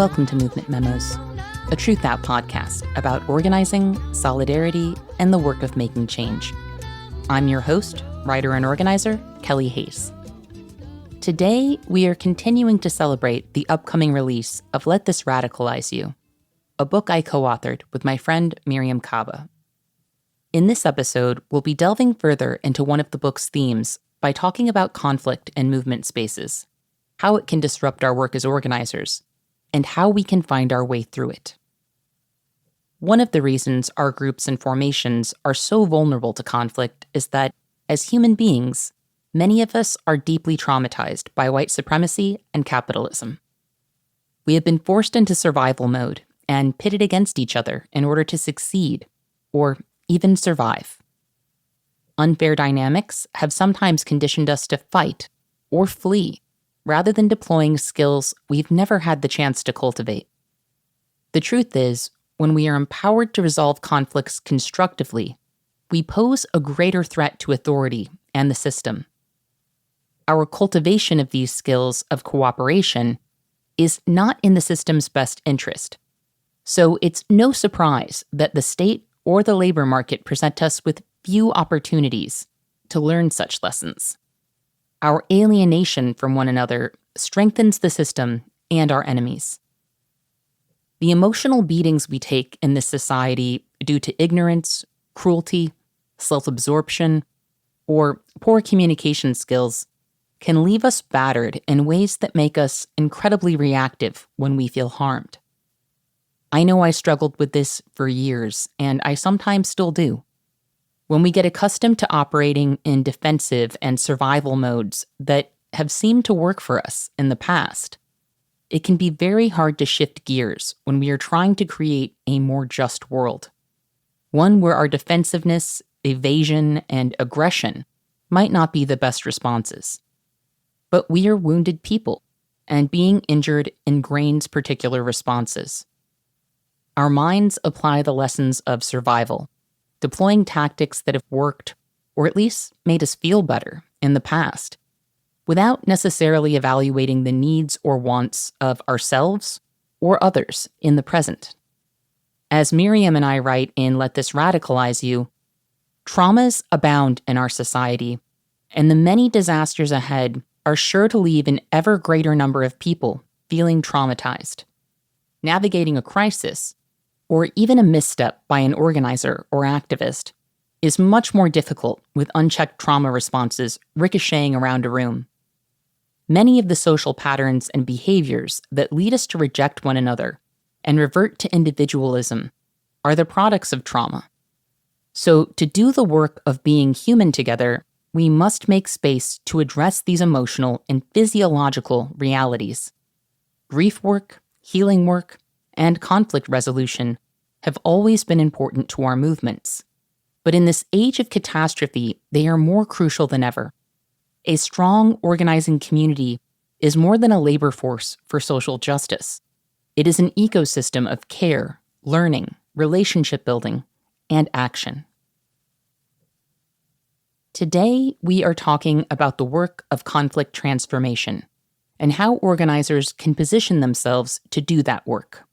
Welcome to Movement Memos, a TRUTHOUT podcast about organizing, solidarity, and the work of making change. I'm your host, writer and organizer, Kelly Hayes. Today, we are continuing to celebrate the upcoming release of Let This Radicalize You, a book I co-authored with my friend Miriam Kaba. In this episode, we'll be delving further into one of the book's themes by talking about conflict in movement spaces, how it can disrupt our work as organizers, and how we can find our way through it. One of the reasons our groups and formations are so vulnerable to conflict is that, as human beings, many of us are deeply traumatized by white supremacy and capitalism. We have been forced into survival mode and pitted against each other in order to succeed, or even survive. Unfair dynamics have sometimes conditioned us to fight or flee, rather than deploying skills we've never had the chance to cultivate. The truth is, when we are empowered to resolve conflicts constructively, we pose a greater threat to authority and the system. Our cultivation of these skills of cooperation is not in the system's best interest. So it's no surprise that the state or the labor market present us with few opportunities to learn such lessons. Our alienation from one another strengthens the system and our enemies. The emotional beatings we take in this society due to ignorance, cruelty, self-absorption, or poor communication skills can leave us battered in ways that make us incredibly reactive when we feel harmed. I know I struggled with this for years, and I sometimes still do. When we get accustomed to operating in defensive and survival modes that have seemed to work for us in the past, it can be very hard to shift gears when we are trying to create a more just world. One where our defensiveness, evasion, and aggression might not be the best responses. But we are wounded people, and being injured ingrains particular responses. Our minds apply the lessons of survival, deploying tactics that have worked, or at least made us feel better, in the past, without necessarily evaluating the needs or wants of ourselves or others in the present. As Miriam and I write in Let This Radicalize You, traumas abound in our society, and the many disasters ahead are sure to leave an ever greater number of people feeling traumatized. Navigating a crisis, or even a misstep by an organizer or activist, is much more difficult with unchecked trauma responses ricocheting around a room. Many of the social patterns and behaviors that lead us to reject one another and revert to individualism are the products of trauma. So, to do the work of being human together, we must make space to address these emotional and physiological realities. Grief work, healing work, and conflict resolution have always been important to our movements. But in this age of catastrophe, they are more crucial than ever. A strong, organizing community is more than a labor force for social justice. It is an ecosystem of care, learning, relationship building, and action. Today, we are talking about the work of conflict transformation and how organizers can position themselves to do that work.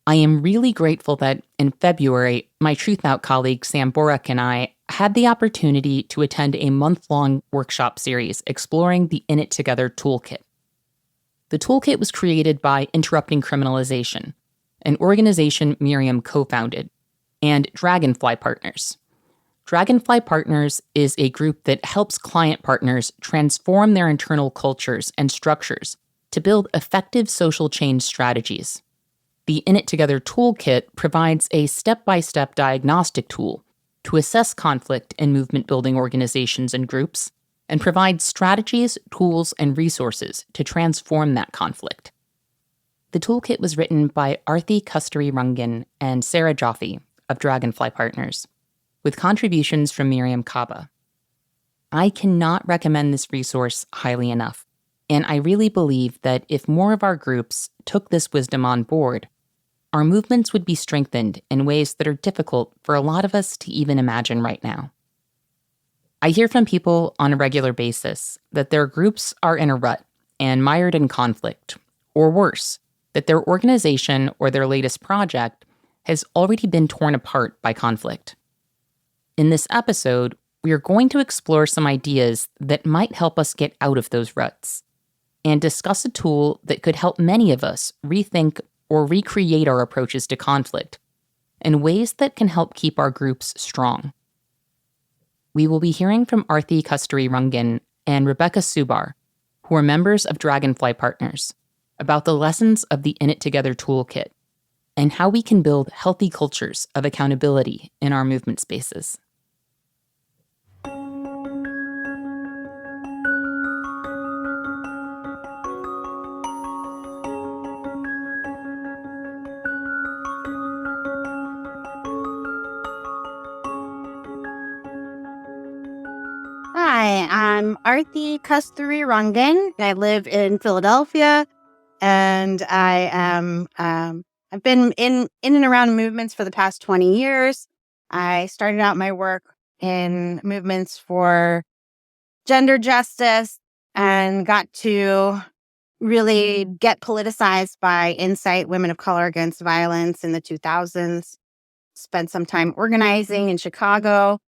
I am really grateful that in February, my TRUTHOUT colleague Sam Borak and I had the opportunity to attend a month-long workshop series exploring the In It Together toolkit. The toolkit was created by Interrupting Criminalization, an organization Miriam co-founded, and Dragonfly Partners. Dragonfly Partners is a group that helps client partners transform their internal cultures and structures to build effective social change strategies. The In It Together toolkit provides a step-by-step diagnostic tool to assess conflict in movement-building organizations and groups, and provides strategies, tools, and resources to transform that conflict. The toolkit was written by Aarati Kasturirangan and Sarah Jaffe of Dragonfly Partners, with contributions from Miriam Kaba. I cannot recommend this resource highly enough, and I really believe that if more of our groups took this wisdom on board, our movements would be strengthened in ways that are difficult for a lot of us to even imagine right now. I hear from people on a regular basis that their groups are in a rut and mired in conflict, or worse, that their organization or their latest project has already been torn apart by conflict. In this episode, we are going to explore some ideas that might help us get out of those ruts and discuss a tool that could help many of us rethink or recreate our approaches to conflict in ways that can help keep our groups strong. We will be hearing from Aarati Kasturirangan and Rebecca Subar, who are members of Dragonfly Partners, about the lessons of the In It Together toolkit and how we can build healthy cultures of accountability in our movement spaces. Hi, I'm Aarati Kasturirangan. I live in Philadelphia, and I've been in and around movements for the past 20 years. I started out my work in movements for gender justice and got to really get politicized by Insight Women of Color Against Violence in the 2000s. Spent some time organizing in Chicago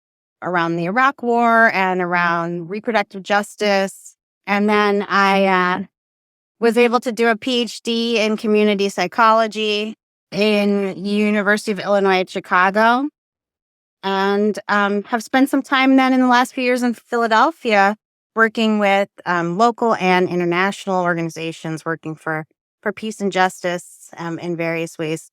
around the Iraq War and around reproductive justice. And then I was able to do a PhD in community psychology in University of Illinois at Chicago. And have spent some time then in the last few years in Philadelphia working with local and international organizations working for peace and justice in various ways.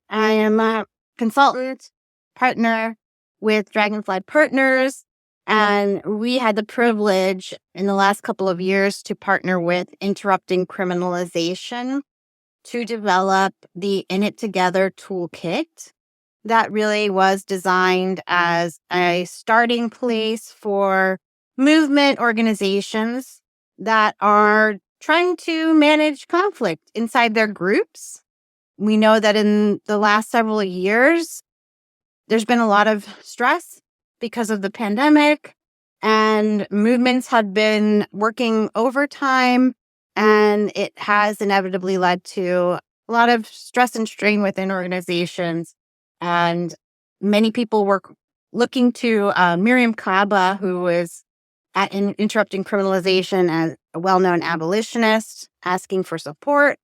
I am a consultant, partner with Dragonfly Partners, and we had the privilege in the last couple of years to partner with Interrupting Criminalization to develop the In It Together toolkit that really was designed as a starting place for movement organizations that are trying to manage conflict inside their groups. We know that in the last several years, there's been a lot of stress because of the pandemic, and movements had been working overtime, and it has inevitably led to a lot of stress and strain within organizations. And many people were looking to Miriam Kaba, who was at Interrupting Criminalization as a well-known abolitionist, asking for support.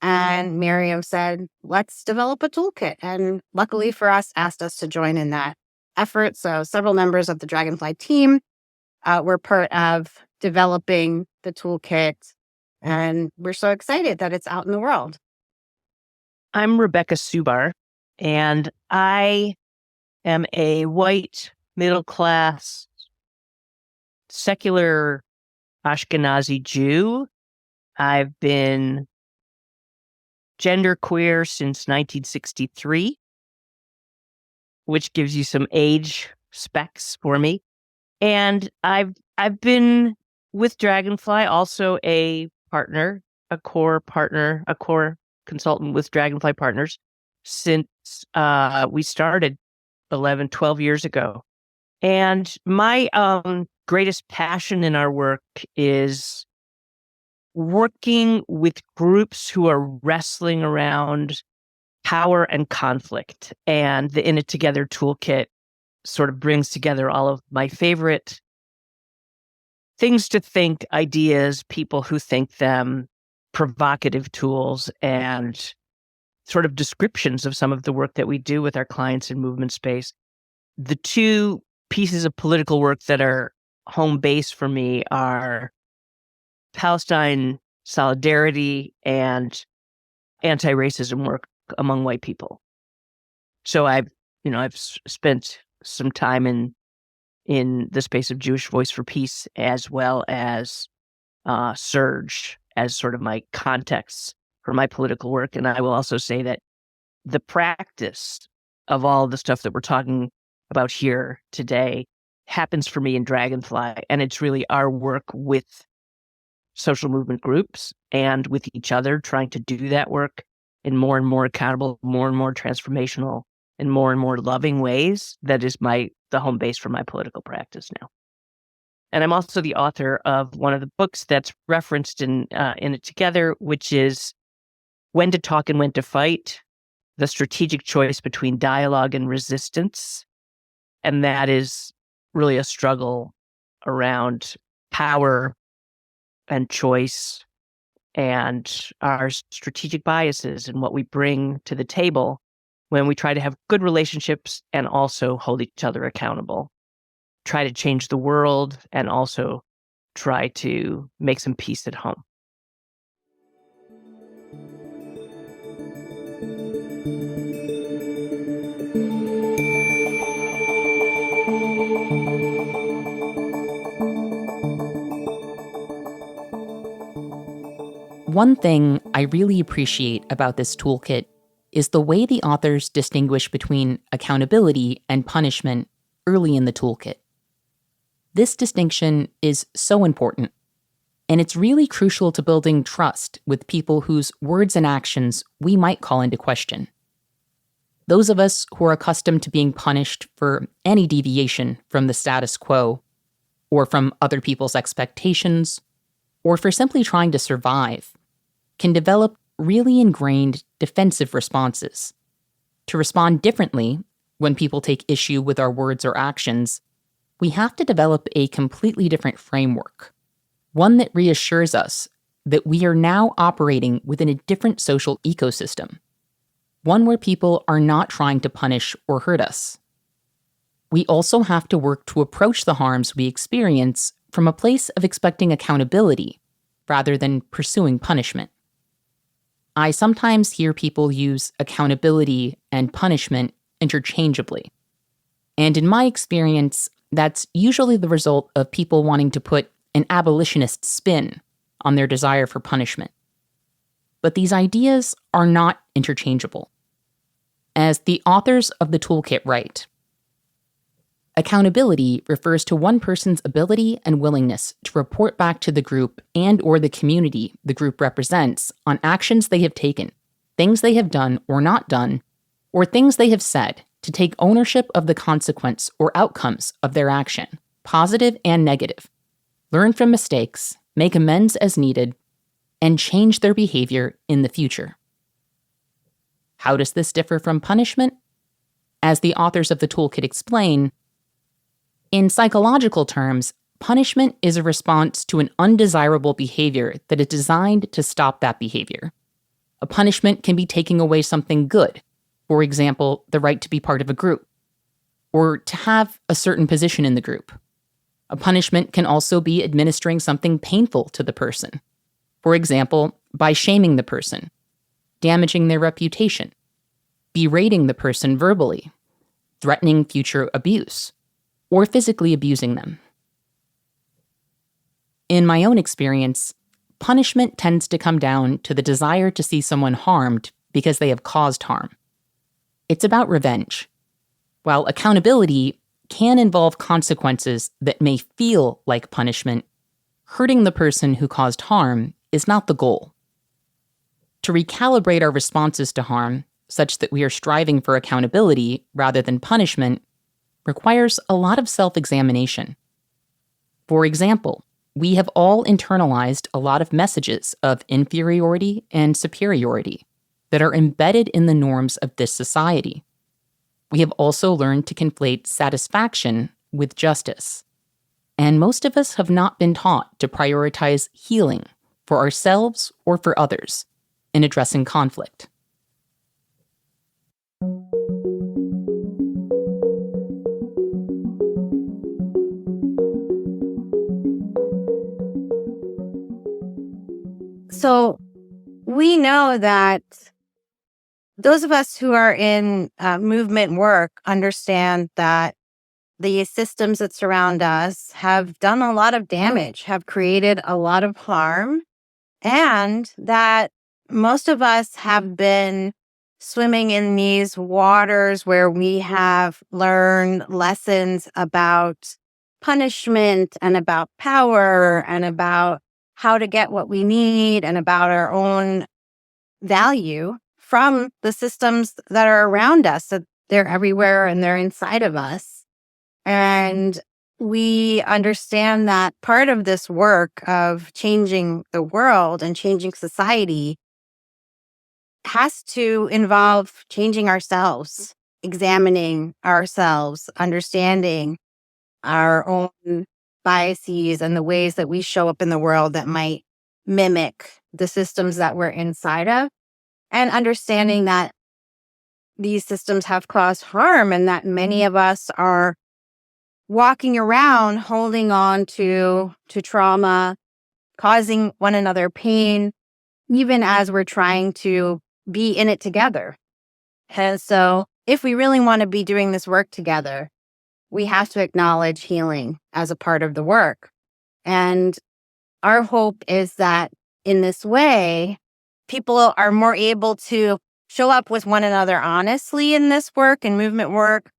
And Miriam said, let's develop a toolkit. And luckily for us, asked us to join in that effort. So several members of the Dragonfly team were part of developing the toolkit. And we're so excited that it's out in the world. I'm Rebecca Subar, and I am a white, middle-class, secular Ashkenazi Jew. I've been genderqueer since 1963, which gives you some age specs for me. And I've been with Dragonfly, also a partner, a core consultant with Dragonfly Partners since we started 12 years ago. And my greatest passion in our work is working with groups who are wrestling around power and conflict. And the In It Together toolkit sort of brings together all of my favorite things to think, ideas, people who think them, provocative tools, and sort of descriptions of some of the work that we do with our clients in movement space. The two pieces of political work that are home base for me are Palestine solidarity and anti-racism work among white people. So I've spent some time in the space of Jewish Voice for Peace, as well as Surge as sort of my context for my political work. And I will also say that the practice of all the stuff that we're talking about here today happens for me in Dragonfly. And it's really our work with social movement groups and with each other, trying to do that work in more and more accountable, more and more transformational, and more loving ways. That is the home base for my political practice now. And I'm also the author of one of the books that's referenced in It Together, which is when to talk and when to fight, the strategic choice between dialogue and resistance. And that is really a struggle around power and choice and our strategic biases and what we bring to the table when we try to have good relationships and also hold each other accountable, try to change the world, and also try to make some peace at home. One thing I really appreciate about this toolkit is the way the authors distinguish between accountability and punishment early in the toolkit. This distinction is so important, and it's really crucial to building trust with people whose words and actions we might call into question. Those of us who are accustomed to being punished for any deviation from the status quo, or from other people's expectations, or for simply trying to survive, can develop really ingrained defensive responses. To respond differently when people take issue with our words or actions, we have to develop a completely different framework, one that reassures us that we are now operating within a different social ecosystem, one where people are not trying to punish or hurt us. We also have to work to approach the harms we experience from a place of expecting accountability rather than pursuing punishment. I sometimes hear people use accountability and punishment interchangeably. And in my experience, that's usually the result of people wanting to put an abolitionist spin on their desire for punishment. But these ideas are not interchangeable. As the authors of the toolkit write, accountability refers to one person's ability and willingness to report back to the group and/or the community the group represents on actions they have taken, things they have done or not done, or things they have said, to take ownership of the consequence or outcomes of their action, positive and negative, learn from mistakes, make amends as needed, and change their behavior in the future. How does this differ from punishment? As the authors of the toolkit explain, in psychological terms, punishment is a response to an undesirable behavior that is designed to stop that behavior. A punishment can be taking away something good, for example, the right to be part of a group, or to have a certain position in the group. A punishment can also be administering something painful to the person, for example, by shaming the person, damaging their reputation, berating the person verbally, threatening future abuse, or physically abusing them. In my own experience, punishment tends to come down to the desire to see someone harmed because they have caused harm. It's about revenge, while accountability can involve consequences that may feel like punishment. Hurting the person who caused harm is not the goal. To recalibrate our responses to harm, such that we are striving for accountability rather than punishment, requires a lot of self-examination. For example, we have all internalized a lot of messages of inferiority and superiority that are embedded in the norms of this society. We have also learned to conflate satisfaction with justice. And most of us have not been taught to prioritize healing for ourselves or for others in addressing conflict. So we know that those of us who are in movement work understand that the systems that surround us have done a lot of damage, have created a lot of harm, and that most of us have been swimming in these waters where we have learned lessons about punishment and about power and about how to get what we need and about our own value from the systems that are around us, that they're everywhere and they're inside of us. And we understand that part of this work of changing the world and changing society has to involve changing ourselves, examining ourselves, understanding our own biases and the ways that we show up in the world that might mimic the systems that we're inside of, and understanding that these systems have caused harm and that many of us are walking around holding on to trauma, causing one another pain, even as we're trying to be in it together. And so if we really want to be doing this work together, we have to acknowledge healing as a part of the work. And our hope is that in this way, people are more able to show up with one another honestly in this work and movement work.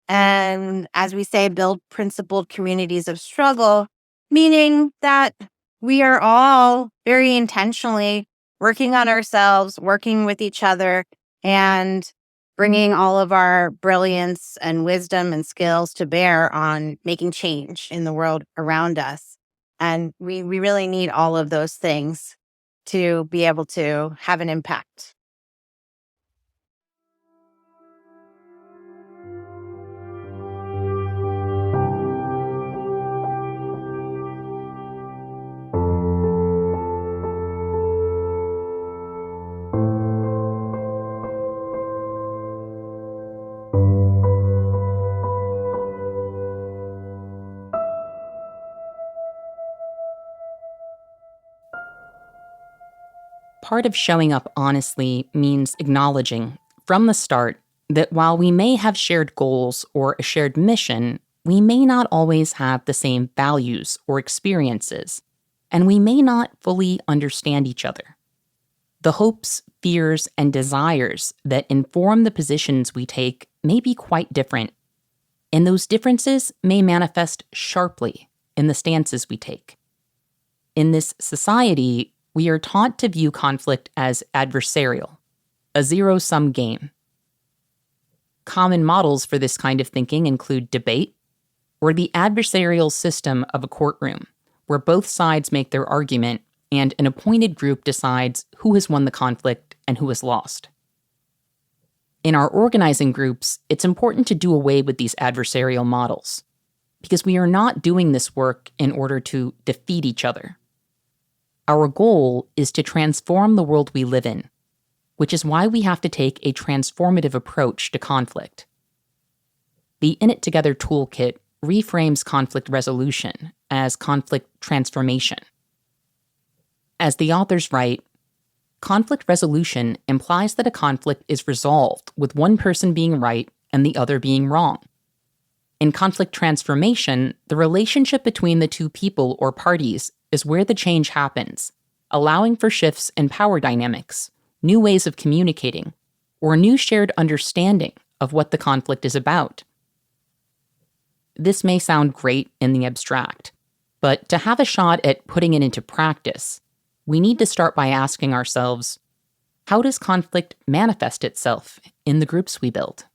And as we say, build principled communities of struggle, meaning that we are all very intentionally working on ourselves, working with each other, and bringing all of our brilliance and wisdom and skills to bear on making change in the world around us. And we really need all of those things to be able to have an impact. Part of showing up honestly means acknowledging from the start that while we may have shared goals or a shared mission, we may not always have the same values or experiences, and we may not fully understand each other. The hopes, fears, and desires that inform the positions we take may be quite different, and those differences may manifest sharply in the stances we take. In this society, we are taught to view conflict as adversarial, a zero-sum game. Common models for this kind of thinking include debate, or the adversarial system of a courtroom, where both sides make their argument and an appointed group decides who has won the conflict and who has lost. In our organizing groups, it's important to do away with these adversarial models, because we are not doing this work in order to defeat each other. Our goal is to transform the world we live in, which is why we have to take a transformative approach to conflict. The In It Together toolkit reframes conflict resolution as conflict transformation. As the authors write, conflict resolution implies that a conflict is resolved with one person being right and the other being wrong. In conflict transformation, the relationship between the two people or parties is where the change happens, allowing for shifts in power dynamics, new ways of communicating, or a new shared understanding of what the conflict is about. This may sound great in the abstract, but to have a shot at putting it into practice, we need to start by asking ourselves, how does conflict manifest itself in the groups we build?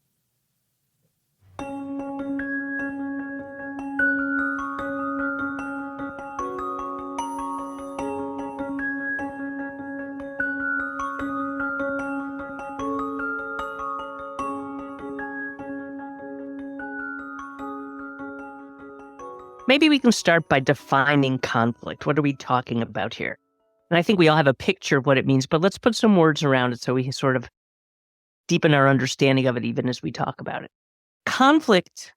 Maybe we can start by defining conflict. What are we talking about here? And I think we all have a picture of what it means, but let's put some words around it so we can sort of deepen our understanding of it even as we talk about it. Conflict,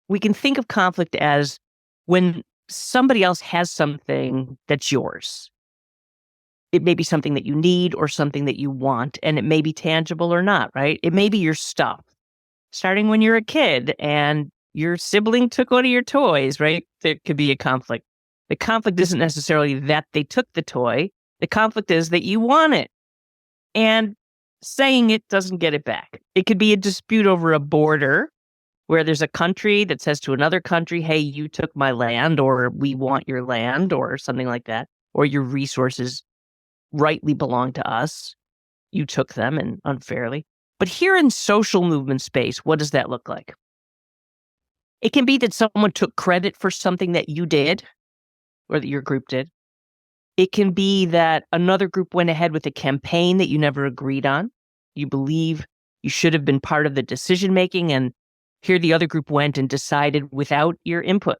we can think of conflict as when somebody else has something that's yours. It may be something that you need or something that you want, and it may be tangible or not, right? It may be your stuff. Starting when you're a kid and your sibling took one of your toys, right? There could be a conflict. The conflict isn't necessarily that they took the toy. The conflict is that you want it. And saying it doesn't get it back. It could be a dispute over a border where there's a country that says to another country, hey, you took my land, or we want your land, or something like that. Or your resources rightly belong to us. You took them and unfairly. But here in social movement space, what does that look like? It can be that someone took credit for something that you did or that your group did. It can be that another group went ahead with a campaign that you never agreed on. You believe you should have been part of the decision making, and here the other group went and decided without your input.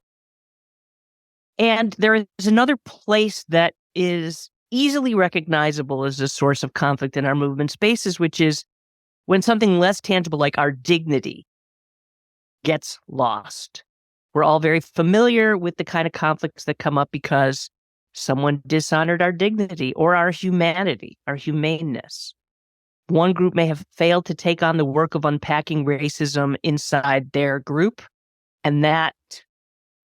And there is another place that is easily recognizable as a source of conflict in our movement spaces, which is when something less tangible like our dignity gets lost. We're all very familiar with the kind of conflicts that come up because someone dishonored our dignity or our humanity, our humaneness. One group may have failed to take on the work of unpacking racism inside their group, and that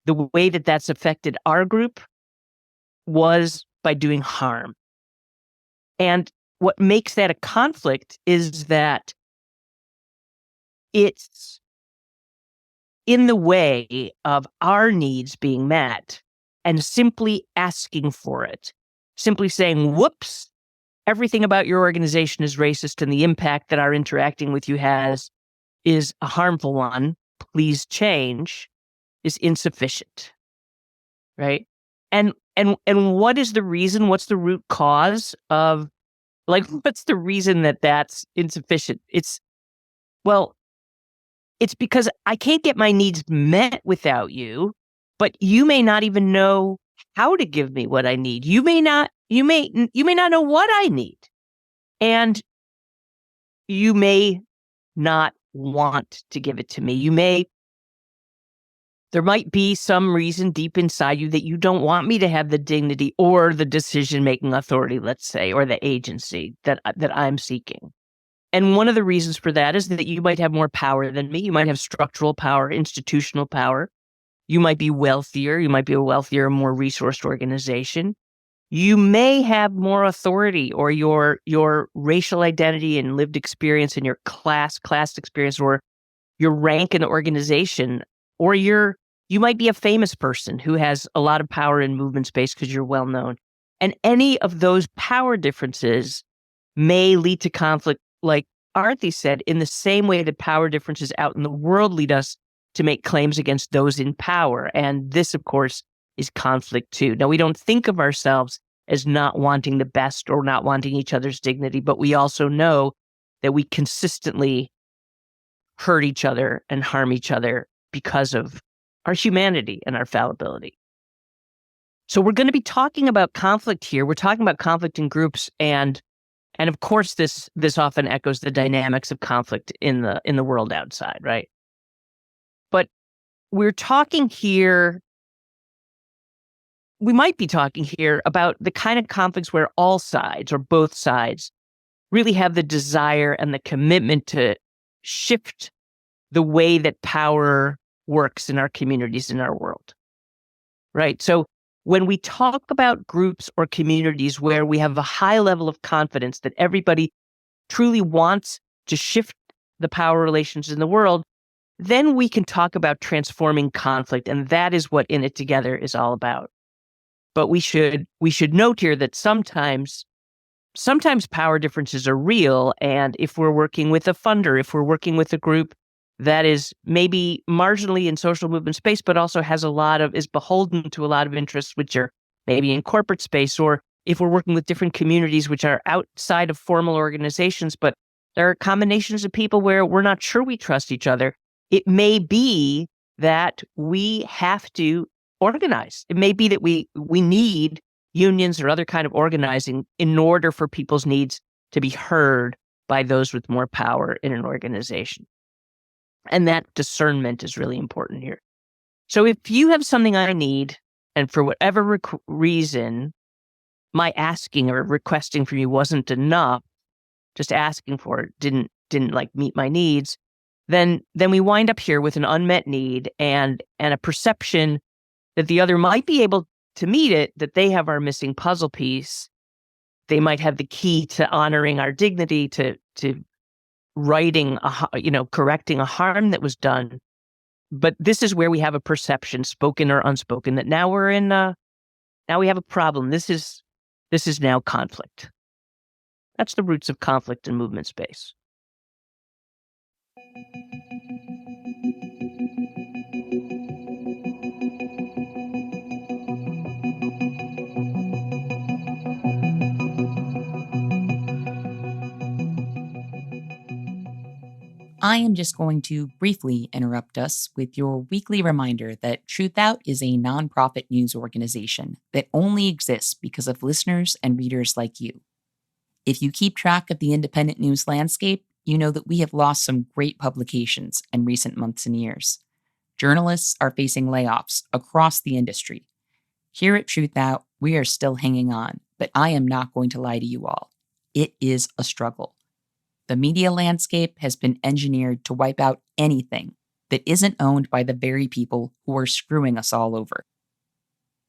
the way that that's affected our group was by doing harm. And what makes that a conflict is that it's in the way of our needs being met, and simply asking for it, simply saying, whoops, everything about your organization is racist and the impact that our interacting with you has is a harmful one, please change, is insufficient, right? And what is the reason? What's the root cause of, what's the reason that that's insufficient? It's because I can't get my needs met without you, but you may not even know how to give me what I need. You may not know what I need. And you may not want to give it to me. There might be some reason deep inside you that you don't want me to have the dignity or the decision-making authority, let's say, or the agency that I'm seeking. And one of the reasons for that is that you might have more power than me. You might have structural power, institutional power. You might be wealthier. You might be a wealthier, more resourced organization. You may have more authority, or your racial identity and lived experience and your class experience, or your rank in the organization, or you might be a famous person who has a lot of power in movement space because you're well known. And any of those power differences may lead to conflict, like Aarati said, in the same way that power differences out in the world lead us to make claims against those in power. And this, of course, is conflict too. Now, we don't think of ourselves as not wanting the best or not wanting each other's dignity, but we also know that we consistently hurt each other and harm each other because of our humanity and our fallibility. So we're going to be talking about conflict here. We're talking about conflict in groups, and of course, this often echoes the dynamics of conflict in the world outside, right? But we're talking here, we might be talking here about the kind of conflicts where all sides or both sides really have the desire and the commitment to shift the way that power works in our communities, in our world, right? So when we talk about groups or communities where we have a high level of confidence that everybody truly wants to shift the power relations in the world, then we can talk about transforming conflict, and that is what In It Together is all about. But we should note here that sometimes power differences are real, and if we're working with a funder, if we're working with a group that is maybe marginally in social movement space, but also is beholden to a lot of interests which are maybe in corporate space, or if we're working with different communities which are outside of formal organizations, but there are combinations of people where we're not sure we trust each other, it may be that we have to organize. It may be that we need unions or other kind of organizing in order for people's needs to be heard by those with more power in an organization. And that discernment is really important here. So if you have something I need, and for whatever reason, my asking or requesting from you wasn't enough, just asking for it didn't meet my needs, then we wind up here with an unmet need and a perception that the other might be able to meet it, that they have our missing puzzle piece. They might have the key to honoring our dignity, to correcting a harm that was done. But this is where we have a perception, spoken or unspoken, that now we have a problem. This is now conflict. That's the roots of conflict in movement space. I am just going to briefly interrupt us with your weekly reminder that TRUTHOUT is a nonprofit news organization that only exists because of listeners and readers like you. If you keep track of the independent news landscape, you know that we have lost some great publications in recent months and years. Journalists are facing layoffs across the industry. Here at TRUTHOUT, we are still hanging on, but I am not going to lie to you all. It is a struggle. The media landscape has been engineered to wipe out anything that isn't owned by the very people who are screwing us all over.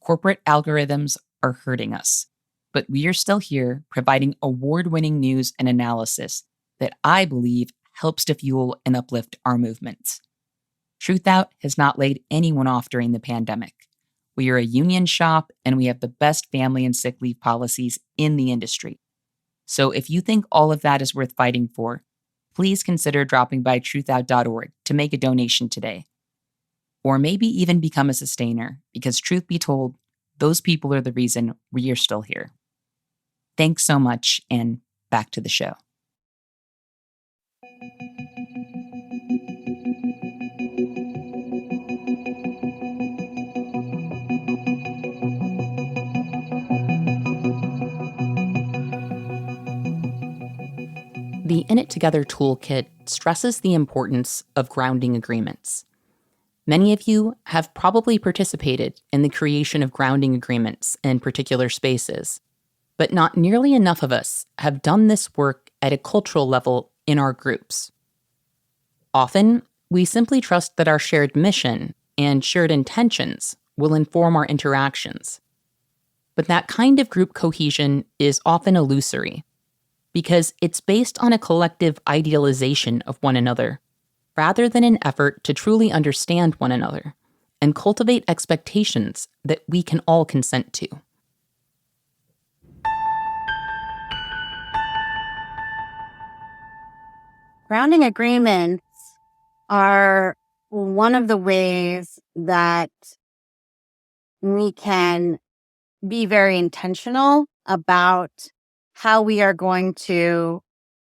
Corporate algorithms are hurting us, but we are still here providing award-winning news and analysis that I believe helps to fuel and uplift our movements. TRUTHOUT has not laid anyone off during the pandemic. We are a union shop and we have the best family and sick leave policies in the industry. So if you think all of that is worth fighting for, please consider dropping by truthout.org to make a donation today. Or maybe even become a sustainer, because truth be told, those people are the reason we are still here. Thanks so much, and back to the show. The In It Together toolkit stresses the importance of grounding agreements. Many of you have probably participated in the creation of grounding agreements in particular spaces, but not nearly enough of us have done this work at a cultural level in our groups. Often, we simply trust that our shared mission and shared intentions will inform our interactions. But that kind of group cohesion is often illusory, because it's based on a collective idealization of one another, rather than an effort to truly understand one another and cultivate expectations that we can all consent to. Grounding agreements are one of the ways that we can be very intentional about how we are going to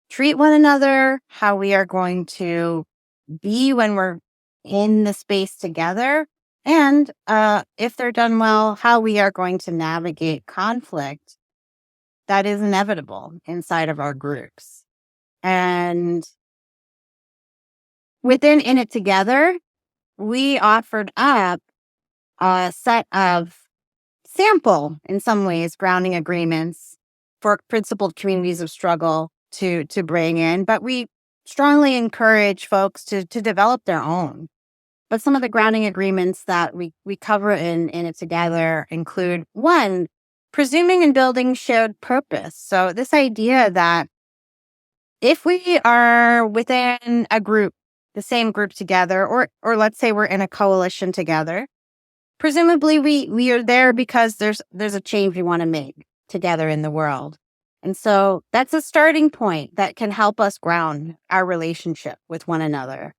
treat one another, how we are going to be when we're in the space together, and if they're done well, how we are going to navigate conflict that is inevitable inside of our groups. And within In It Together, we offered up a set of sample, in some ways, grounding agreements for principled communities of struggle to bring in, but we strongly encourage folks to develop their own. But some of the grounding agreements that we cover in It Together include, one, presuming and building shared purpose. So this idea that if we are within a group, the same group together, or let's say we're in a coalition together, presumably we are there because there's a change we want to make together in the world. And so that's a starting point that can help us ground our relationship with one another.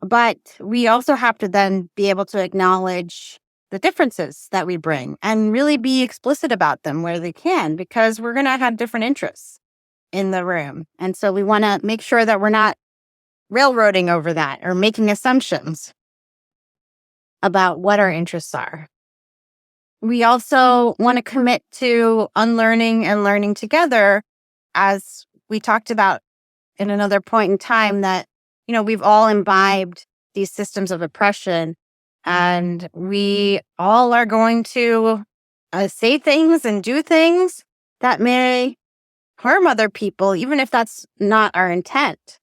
But we also have to then be able to acknowledge the differences that we bring and really be explicit about them where they can, because we're going to have different interests in the room. And so we want to make sure that we're not railroading over that or making assumptions about what our interests are. We also want to commit to unlearning and learning together, as we talked about in another point in time, that, we've all imbibed these systems of oppression, and we all are going to say things and do things that may harm other people, even if that's not our intent.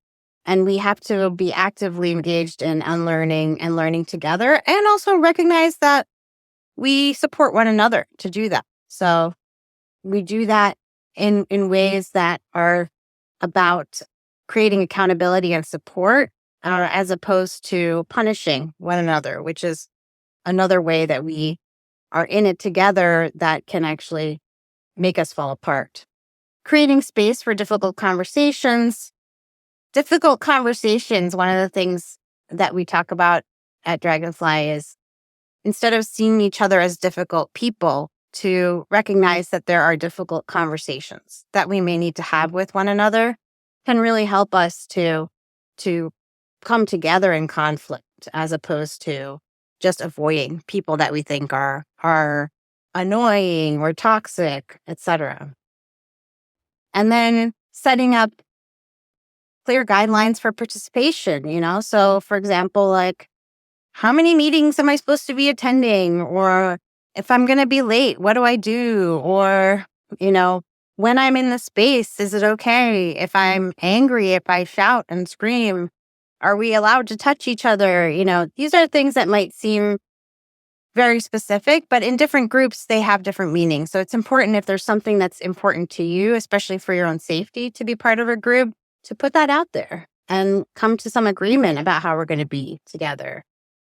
And we have to be actively engaged in unlearning and learning together, and also recognize that we support one another to do that. So we do that in ways that are about creating accountability and support, as opposed to punishing one another, which is another way that we are in it together that can actually make us fall apart. Creating space for difficult conversations. Difficult conversations, one of the things that we talk about at Dragonfly is, instead of seeing each other as difficult people, to recognize that there are difficult conversations that we may need to have with one another can really help us to come together in conflict as opposed to just avoiding people that we think are annoying or toxic, etc. And then setting up clear guidelines for participation, So, for example, like, how many meetings am I supposed to be attending? Or if I'm going to be late, what do I do? Or, when I'm in the space, is it okay if I'm angry, if I shout and scream? Are we allowed to touch each other? These are things that might seem very specific, but in different groups, they have different meanings. So it's important, if there's something that's important to you, especially for your own safety, to be part of a group, to put that out there and come to some agreement about how we're going to be together.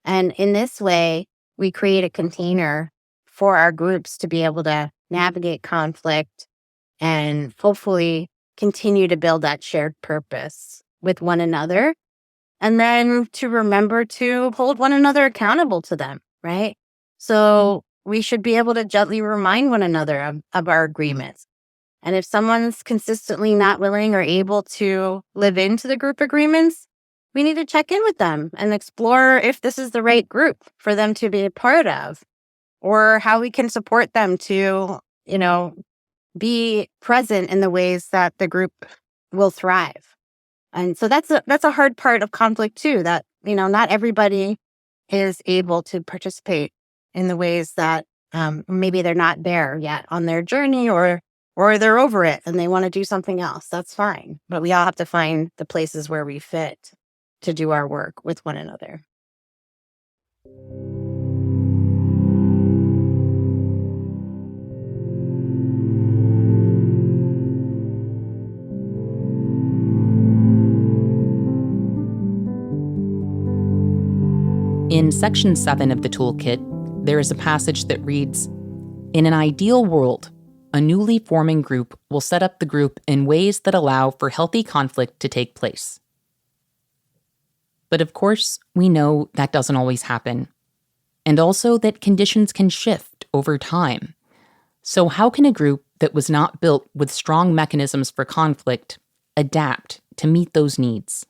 And in this way, we create a container for our groups to be able to navigate conflict and hopefully continue to build that shared purpose with one another. And then to remember to hold one another accountable to them, right? So we should be able to gently remind one another of our agreements. And if someone's consistently not willing or able to live into the group agreements, we need to check in with them and explore if this is the right group for them to be a part of, or how we can support them to, be present in the ways that the group will thrive. And so that's a hard part of conflict too, that, not everybody is able to participate in the ways that maybe they're not there yet on their journey, or they're over it and they want to do something else. That's fine. But we all have to find the places where we fit to do our work with one another. In Section 7 of the toolkit, there is a passage that reads, "In an ideal world, a newly forming group will set up the group in ways that allow for healthy conflict to take place." But of course, we know that doesn't always happen. And also that conditions can shift over time. So how can a group that was not built with strong mechanisms for conflict adapt to meet those needs?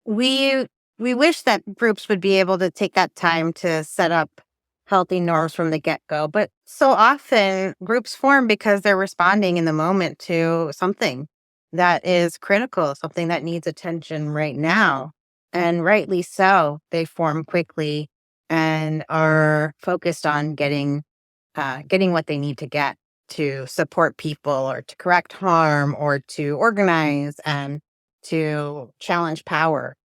We wish that groups would be able to take that time to set up healthy norms from the get-go. But so often groups form because they're responding in the moment to something that is critical, something that needs attention right now. And rightly so, they form quickly and are focused on getting what they need to get to support people, or to correct harm, or to organize and to challenge power.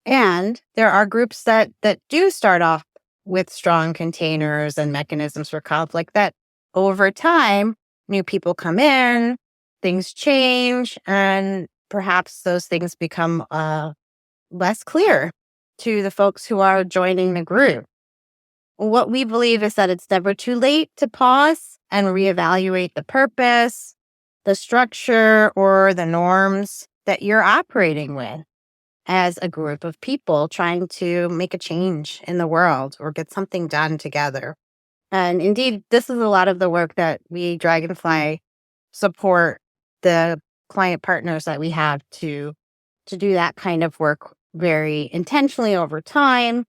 And there are groups that do start off with strong containers and mechanisms for conflict that over time, new people come in, things change, and perhaps those things become less clear to the folks who are joining the group. What we believe is that it's never too late to pause and reevaluate the purpose, the structure, or the norms that you're operating with as a group of people trying to make a change in the world or get something done together. And indeed, this is a lot of the work that we, Dragonfly, support the client partners that we have to do that kind of work very intentionally over time.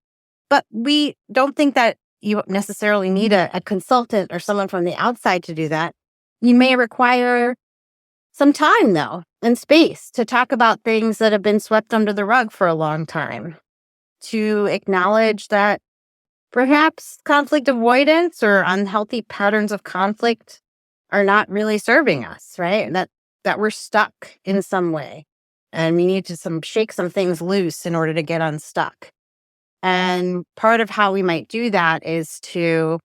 But we don't think that you necessarily need a consultant or someone from the outside to do that. You may require some time, though, and space to talk about things that have been swept under the rug for a long time, to acknowledge that perhaps conflict avoidance or unhealthy patterns of conflict are not really serving us, right? That we're stuck in some way, and we need to shake some things loose in order to get unstuck. And part of how we might do that is to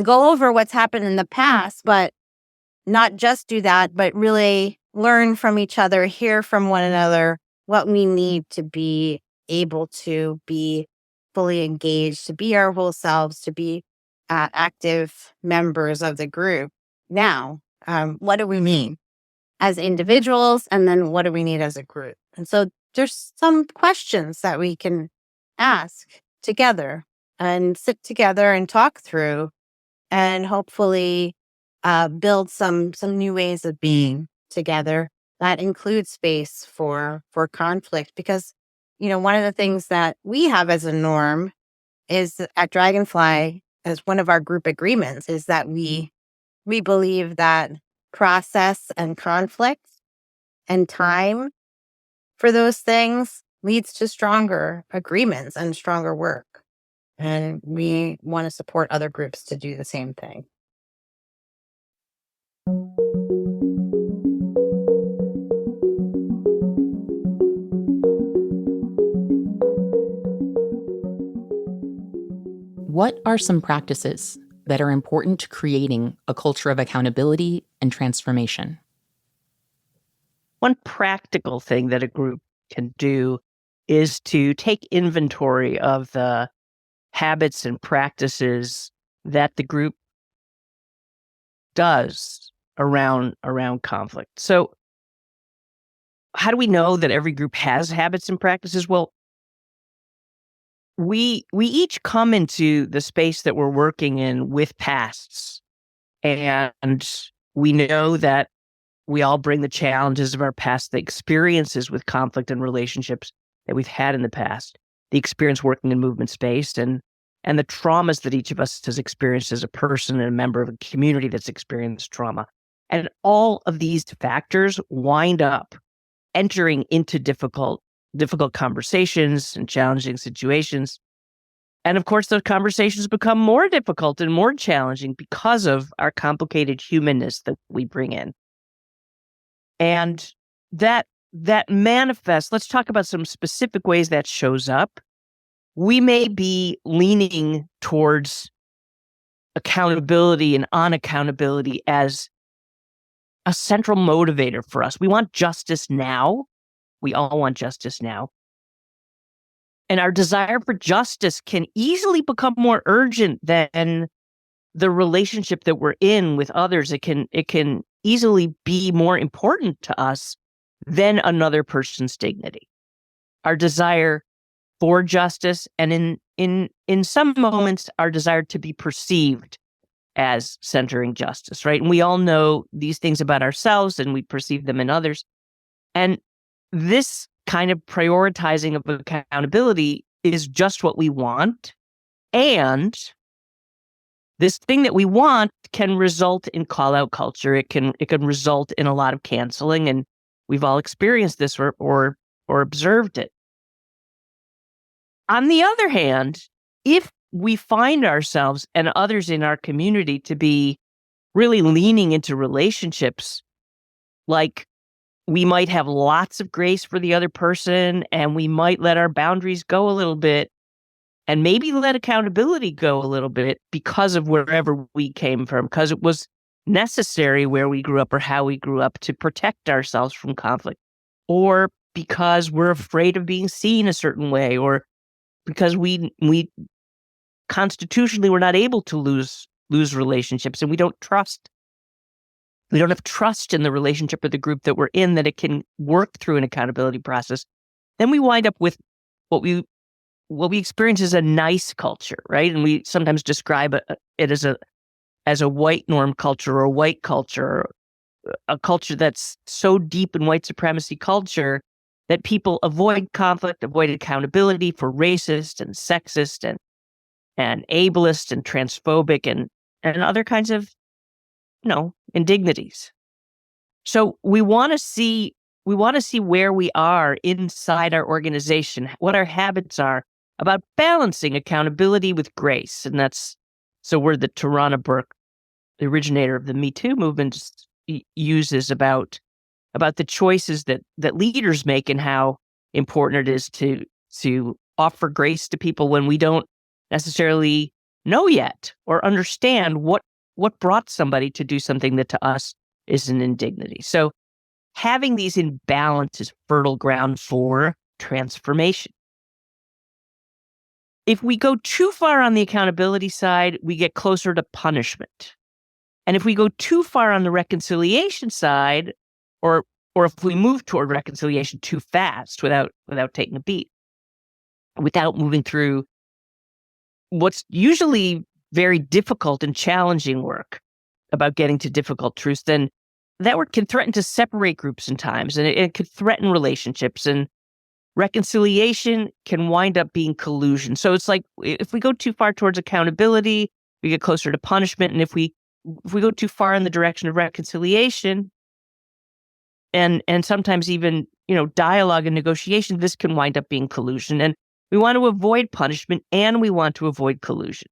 go over what's happened in the past, but not just do that, but really learn from each other, hear from one another what we need to be able to be fully engaged, to be our whole selves, to be active members of the group. Now, what do we mean as individuals? And then what do we need as a group? And so there's some questions that we can ask together and sit together and talk through, and hopefully build some new ways of being together that includes space for conflict. Because, one of the things that we have as a norm is at Dragonfly, as one of our group agreements, is that we believe that process and conflict and time for those things leads to stronger agreements and stronger work. And we want to support other groups to do the same thing. What are some practices that are important to creating a culture of accountability and transformation? One practical thing that a group can do is to take inventory of the habits and practices that the group does around conflict. So how do we know that every group has habits and practices? Well, we each come into the space that we're working in with pasts, and we know that we all bring the challenges of our past, the experiences with conflict and relationships that we've had in the past, the experience working in movement space, and the traumas that each of us has experienced as a person and a member of a community that's experienced trauma. And all of these factors wind up entering into difficult conversations and challenging situations. And of course, those conversations become more difficult and more challenging because of our complicated humanness that we bring in. And that manifests, let's talk about some specific ways that shows up. We may be leaning towards accountability and unaccountability as a central motivator for us. We want justice now. We all want justice now. And our desire for justice can easily become more urgent than the relationship that we're in with others. It can easily be more important to us than another person's dignity. Our desire for justice, and in some moments, our desire to be perceived as centering justice, right? And we all know these things about ourselves, and we perceive them in others. And this kind of prioritizing of accountability is just what we want. And this thing that we want can result in call-out culture. It can result in a lot of canceling, and we've all experienced this or observed it. On the other hand, if we find ourselves and others in our community to be really leaning into relationships, like we might have lots of grace for the other person, and we might let our boundaries go a little bit, and maybe let accountability go a little bit because of wherever we came from, because it was necessary where we grew up or how we grew up to protect ourselves from conflict, or because we're afraid of being seen a certain way, or because we constitutionally we're not able to lose relationships, and we don't have trust in the relationship or the group that we're in that it can work through an accountability process. Then we wind up with what we experience as a nice culture, right? And we sometimes describe it as a white norm culture or a white culture, a culture that's so deep in white supremacy culture that people avoid conflict, avoid accountability for racist and sexist and ableist and transphobic and other kinds of, indignities. So we want to see where we are inside our organization, what our habits are about balancing accountability with grace. And so where the Tarana Burke, the originator of the Me Too movement, uses about the choices that leaders make and how important it is to offer grace to people when we don't necessarily know yet or understand what brought somebody to do something that to us is an indignity. So having these in balance is fertile ground for transformation. If we go too far on the accountability side, we get closer to punishment. And if we go too far on the reconciliation side, or if we move toward reconciliation too fast without taking a beat, without moving through what's usually very difficult and challenging work about getting to difficult truths, then that word can threaten to separate groups sometimes, and it could threaten relationships, and reconciliation can wind up being collusion. So it's like if we go too far towards accountability, we get closer to punishment. And if we go too far in the direction of reconciliation and sometimes even, dialogue and negotiation, this can wind up being collusion. And we want to avoid punishment and we want to avoid collusion.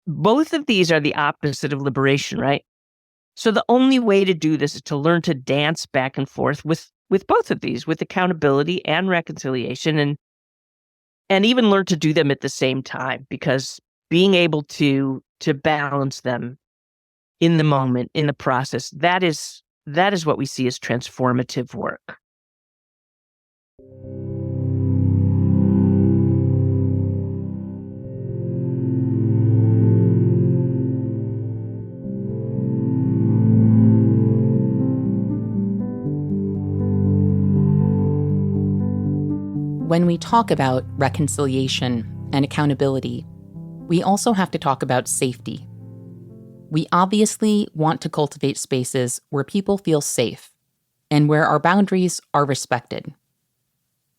Both of these are the opposite of liberation, right? So the only way to do this is to learn to dance back and forth with both of these, with accountability and reconciliation, and even learn to do them at the same time, because being able to balance them in the moment, in the process, that is what we see as transformative work. When we talk about reconciliation and accountability, we also have to talk about safety. We obviously want to cultivate spaces where people feel safe and where our boundaries are respected.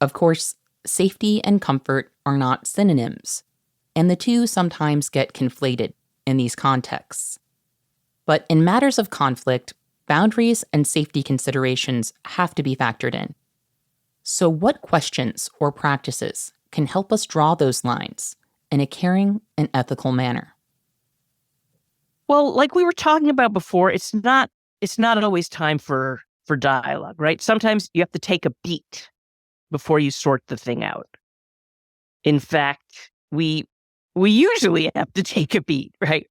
Of course, safety and comfort are not synonyms, and the two sometimes get conflated in these contexts. But in matters of conflict, boundaries and safety considerations have to be factored in. So what questions or practices can help us draw those lines in a caring and ethical manner? Well, like we were talking about before, it's not always time for dialogue, right? Sometimes you have to take a beat before you sort the thing out. In fact, we usually have to take a beat, right?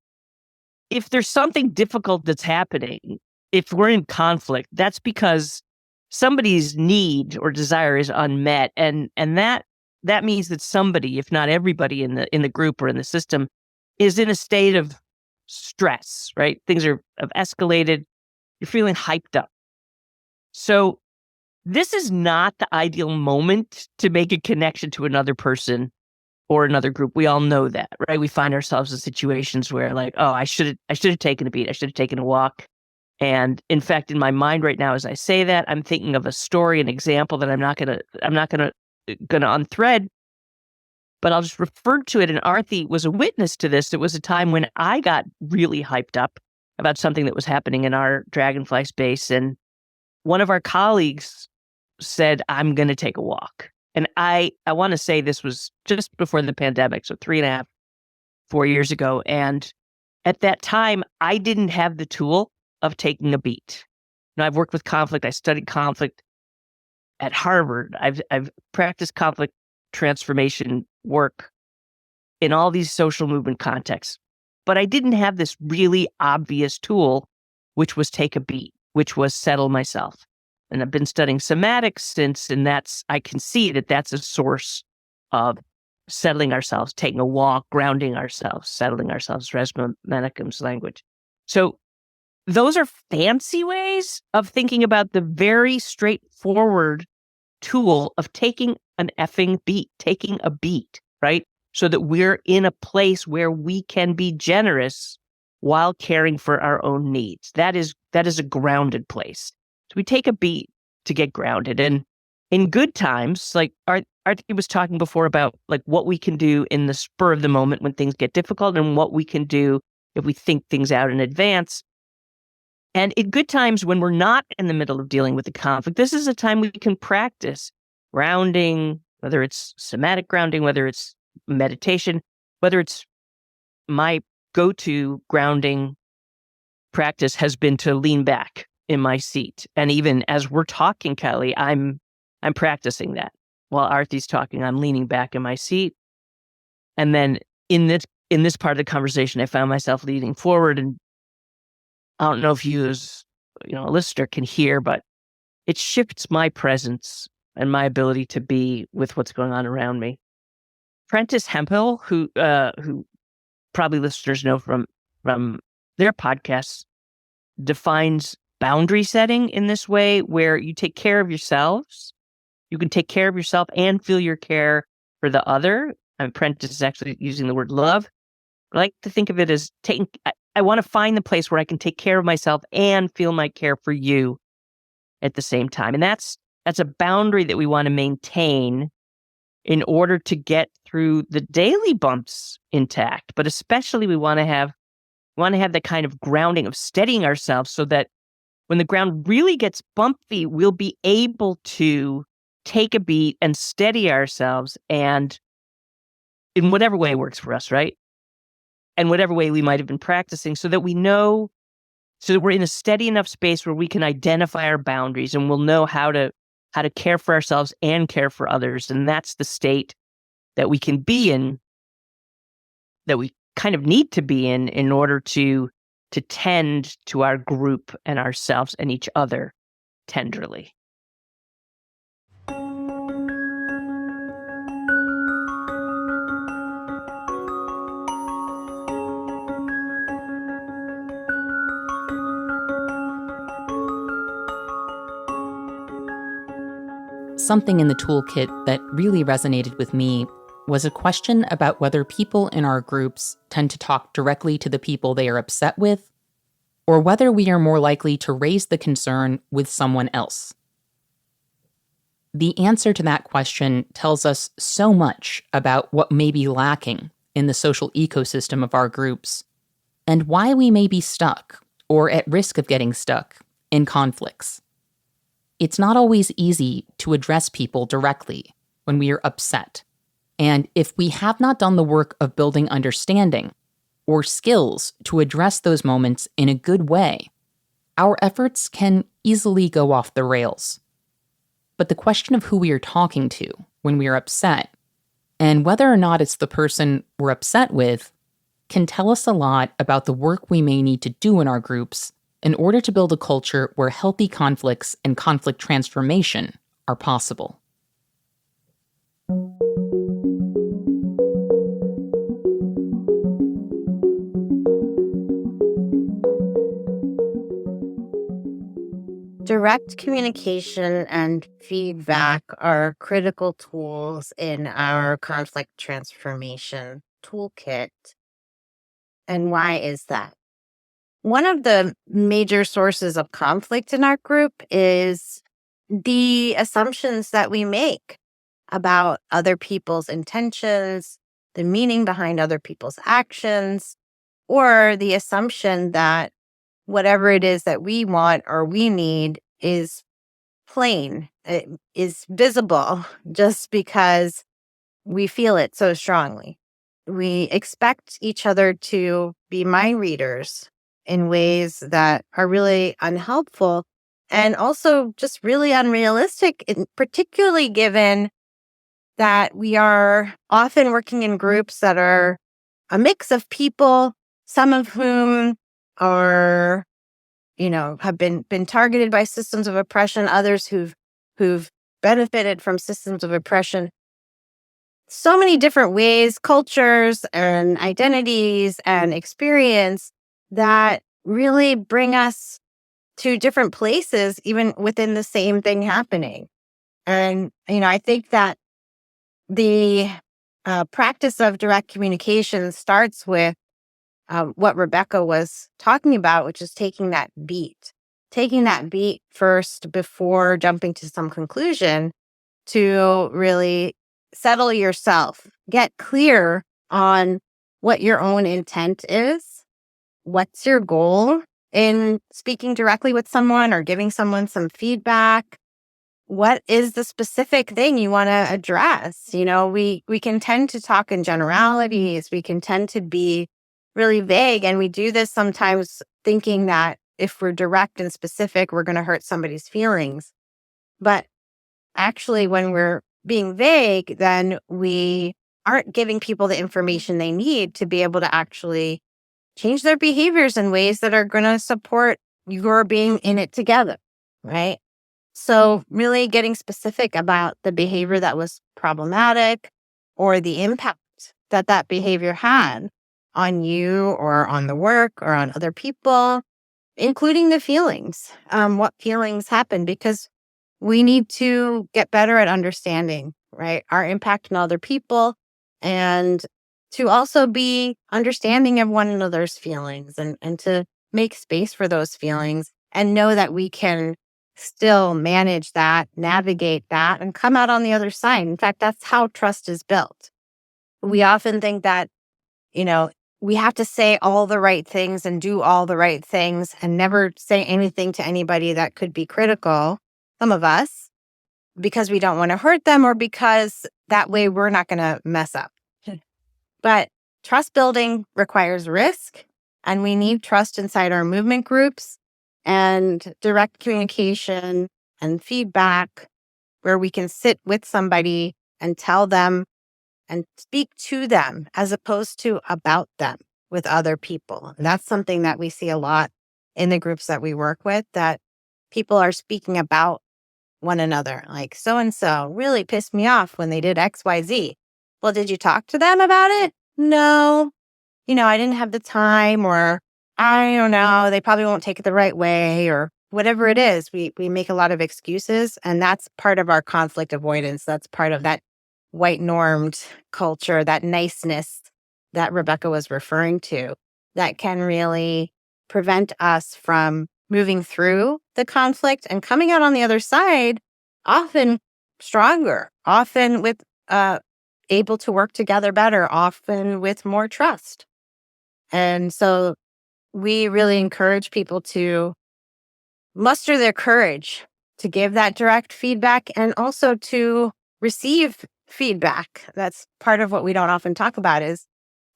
If there's something difficult that's happening, if we're in conflict, that's because somebody's need or desire is unmet, and that means that somebody, if not everybody in the group or in the system, is in a state of stress, right? Things have escalated. You're feeling hyped up. So this is not the ideal moment to make a connection to another person or another group. We all know that, right? We find ourselves in situations where, like, oh, I should have taken a beat. I should have taken a walk. And in fact, in my mind right now, as I say that, I'm thinking of a story, an example that I'm not gonna unthread, but I'll just refer to it. And Aarati was a witness to this. It was a time when I got really hyped up about something that was happening in our Dragonfly space, and one of our colleagues said, "I'm going to take a walk." And I want to say this was just before the pandemic, so 3.5, 4 years ago. And at that time, I didn't have the tool of taking a beat. I've worked with conflict. I studied conflict at Harvard. I've practiced conflict transformation work in all these social movement contexts. But I didn't have this really obvious tool, which was take a beat, which was settle myself. And I've been studying somatics since, and I can see that that's a source of settling ourselves, taking a walk, grounding ourselves, settling ourselves, Resma Menachem's language. So those are fancy ways of thinking about the very straightforward tool of taking an effing beat, taking a beat, right? So that we're in a place where we can be generous while caring for our own needs. That is a grounded place. So we take a beat to get grounded. And in good times, like Aarati was talking before about, like, what we can do in the spur of the moment when things get difficult and what we can do if we think things out in advance. And in good times, when we're not in the middle of dealing with the conflict, this is a time we can practice grounding, whether it's somatic grounding, whether it's meditation, whether it's my go-to grounding practice has been to lean back in my seat. And even as we're talking, Kelly, I'm practicing that. While Aarati's talking, I'm leaning back in my seat. And then in this part of the conversation, I found myself leaning forward, and I don't know if you as a listener can hear, but it shifts my presence and my ability to be with what's going on around me. Prentice Hemphill, who probably listeners know from their podcasts, defines boundary setting in this way, where you take care of yourselves. You can take care of yourself and feel your care for the other. And Prentice is actually using the word love. I like to think of it as taking. I want to find the place where I can take care of myself and feel my care for you at the same time. And that's a boundary that we want to maintain in order to get through the daily bumps intact. But especially we want to have the kind of grounding of steadying ourselves so that when the ground really gets bumpy, we'll be able to take a beat and steady ourselves, and in whatever way works for us, right? And whatever way we might have been practicing, so that we know, so that we're in a steady enough space where we can identify our boundaries and we'll know how to care for ourselves and care for others. And that's the state that we can be in, that we kind of need to be in order to tend to our group and ourselves and each other tenderly. Something in the toolkit that really resonated with me was a question about whether people in our groups tend to talk directly to the people they are upset with, or whether we are more likely to raise the concern with someone else. The answer to that question tells us so much about what may be lacking in the social ecosystem of our groups, and why we may be stuck, or at risk of getting stuck, in conflicts. It's not always easy to address people directly when we are upset. And if we have not done the work of building understanding or skills to address those moments in a good way, our efforts can easily go off the rails. But the question of who we are talking to when we are upset, and whether or not it's the person we're upset with, can tell us a lot about the work we may need to do in our groups in order to build a culture where healthy conflicts and conflict transformation are possible. Direct communication and feedback are critical tools in our conflict transformation toolkit. And why is that? One of the major sources of conflict in our group is the assumptions that we make about other people's intentions, the meaning behind other people's actions, or the assumption that whatever it is that we want or we need is plain, it is visible just because we feel it so strongly. We expect each other to be mind readers in ways that are really unhelpful and also just really unrealistic, particularly given that we are often working in groups that are a mix of people, some of whom are, have been targeted by systems of oppression, others who've benefited from systems of oppression. So many different ways, cultures and identities and experience that really bring us to different places, even within the same thing happening. And, I think that the practice of direct communication starts with what Rebecca was talking about, which is taking that beat first before jumping to some conclusion, to really settle yourself, get clear on what your own intent is, what's your goal in speaking directly with someone or giving someone some feedback. What is the specific thing you want to address? We can tend to talk in generalities. We can tend to be really vague. And we do this sometimes thinking that if we're direct and specific, we're going to hurt somebody's feelings. But actually, when we're being vague, then we aren't giving people the information they need to be able to actually change their behaviors in ways that are going to support your being in it together, right? So really getting specific about the behavior that was problematic or the impact that behavior had on you or on the work or on other people, including the feelings, what feelings happened, because we need to get better at understanding, right, our impact on other people and to also be understanding of one another's feelings and to make space for those feelings and know that we can still manage that, navigate that, and come out on the other side. In fact, that's how trust is built. We often think that, we have to say all the right things and do all the right things and never say anything to anybody that could be critical, some of us, because we don't want to hurt them or because that way we're not going to mess up. But trust building requires risk, and we need trust inside our movement groups and direct communication and feedback where we can sit with somebody and tell them and speak to them as opposed to about them with other people. And that's something that we see a lot in the groups that we work with, that people are speaking about one another. Like, so-and-so really pissed me off when they did XYZ. Well, did you talk to them about it? No. I didn't have the time, or I don't know, they probably won't take it the right way, or whatever it is. We make a lot of excuses, and that's part of our conflict avoidance. That's part of that white normed culture, that niceness that Rebecca was referring to, that can really prevent us from moving through the conflict and coming out on the other side, often stronger, often with able to work together better, often with more trust. And so we really encourage people to muster their courage to give that direct feedback and also to receive feedback. That's part of what we don't often talk about, is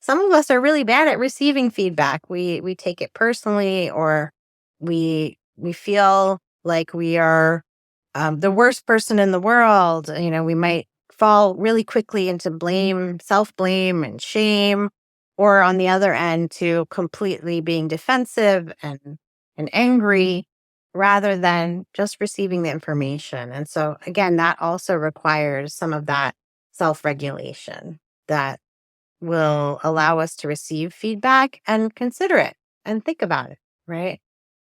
some of us are really bad at receiving feedback. We take it personally, or we feel like we are the worst person in the world. We might fall really quickly into blame, self-blame and shame, or on the other end to completely being defensive and angry rather than just receiving the information. And so again, that also requires some of that self-regulation that will allow us to receive feedback and consider it and think about it, right?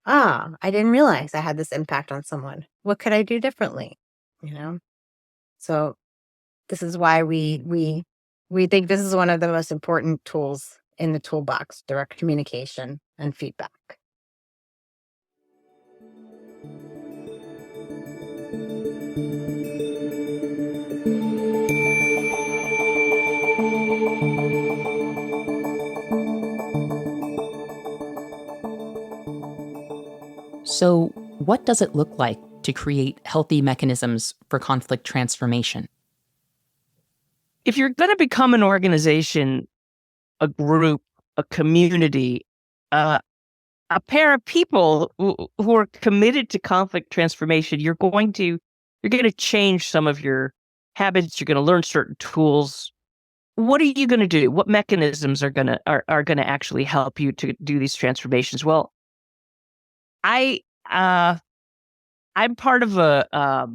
I didn't realize I had this impact on someone. What could I do differently? So this is why we think this is one of the most important tools in the toolbox: direct communication and feedback. So, what does it look like to create healthy mechanisms for conflict transformation? If you're going to become an organization, a group, a community, a pair of people who are committed to conflict transformation, you're going to change some of your habits. You're going to learn certain tools. What are you going to do? What mechanisms are going to actually help you to do these transformations? Well, I'm part of a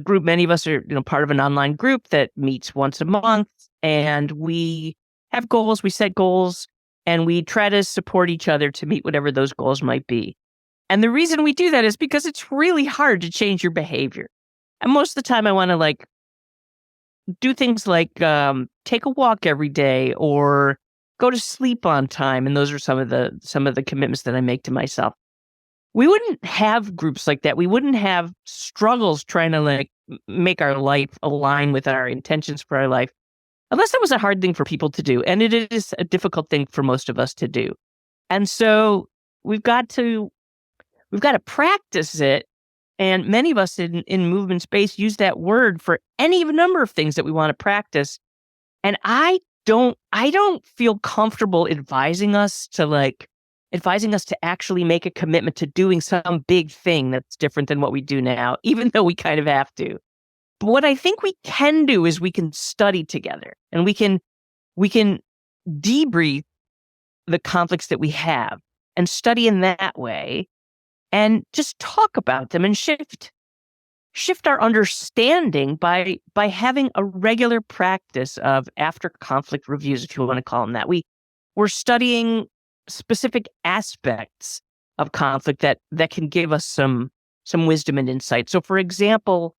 group. Many of us are, part of an online group that meets once a month, and we have goals. We set goals, and we try to support each other to meet whatever those goals might be. And the reason we do that is because it's really hard to change your behavior. And most of the time, I want to do things like take a walk every day or go to sleep on time. And those are some of the commitments that I make to myself. We wouldn't have groups like that. We wouldn't have struggles trying to make our life align with our intentions for our life, unless that was a hard thing for people to do. And it is a difficult thing for most of us to do. And so we've got to practice it. And many of us in movement space use that word for any number of things that we want to practice. And I don't feel comfortable advising us to actually make a commitment to doing some big thing that's different than what we do now, even though we kind of have to. But what I think we can do is we can study together, and we can debrief the conflicts that we have and study in that way and just talk about them and shift our understanding by having a regular practice of after conflict reviews, if you want to call them that. We're studying specific aspects of conflict that can give us some wisdom and insight. So, for example,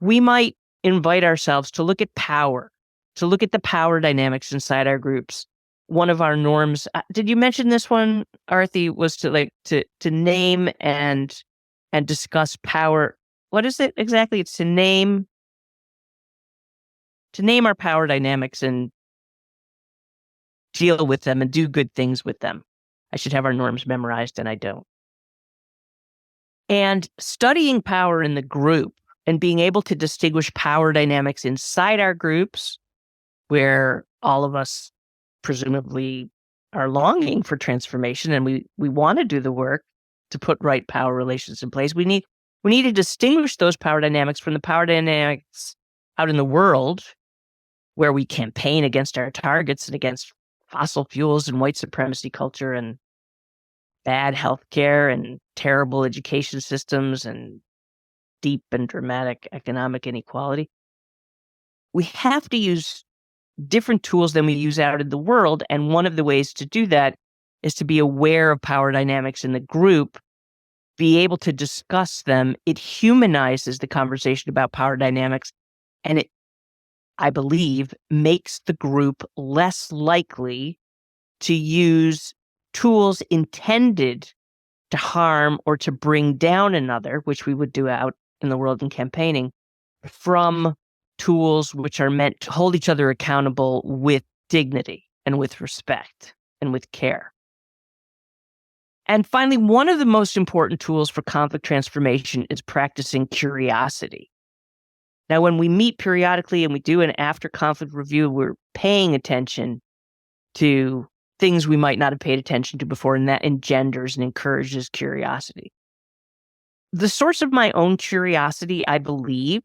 we might invite ourselves to look at power to look at the power dynamics inside our groups. One of our norms, did you mention this one, Aarati, was to name and discuss power. What is it exactly? It's to name our power dynamics and deal with them and do good things with them. I should have our norms memorized, and I don't. And studying power in the group and being able to distinguish power dynamics inside our groups, where all of us presumably are longing for transformation and we want to do the work to put right power relations in place. We need to distinguish those power dynamics from the power dynamics out in the world, where we campaign against our targets and against fossil fuels and white supremacy culture and bad healthcare and terrible education systems and deep and dramatic economic inequality. We have to use different tools than we use out in the world. And one of the ways to do that is to be aware of power dynamics in the group, be able to discuss them. It humanizes the conversation about power dynamics. And it, I believe, makes the group less likely to use tools intended to harm or to bring down another, which we would do out in the world in campaigning, from tools which are meant to hold each other accountable with dignity and with respect and with care. And finally, one of the most important tools for conflict transformation is practicing curiosity. Now, when we meet periodically and we do an after-conflict review, we're paying attention to things we might not have paid attention to before, and that engenders and encourages curiosity. The source of my own curiosity, I believe,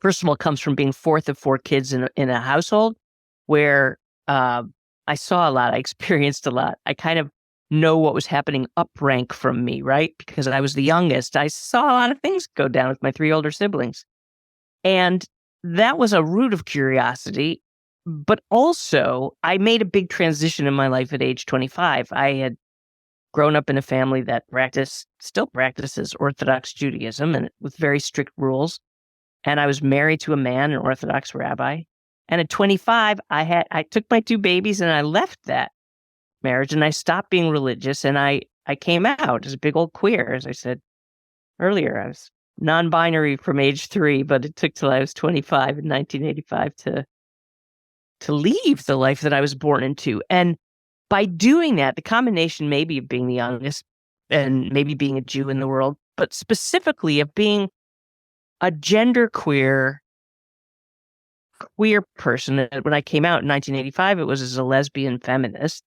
first of all, comes from being fourth of four kids in a household where I saw a lot, I experienced a lot. I kind of know what was happening up rank from me, right? Because I was the youngest. I saw a lot of things go down with my three older siblings. And that was a root of curiosity. But also, I made a big transition in my life at age 25. I had grown up in a family that still practices Orthodox Judaism, and with very strict rules. And I was married to a man, an Orthodox rabbi. And at 25, I took my two babies and I left that marriage and I stopped being religious, and I came out as a big old queer. As I said earlier, I was non-binary from age 3, but it took till I was 25 in 1985 to leave the life that I was born into. And by doing that, the combination maybe of being the youngest and maybe being a Jew in the world, but specifically of being a genderqueer person. When I came out in 1985, it was as a lesbian feminist.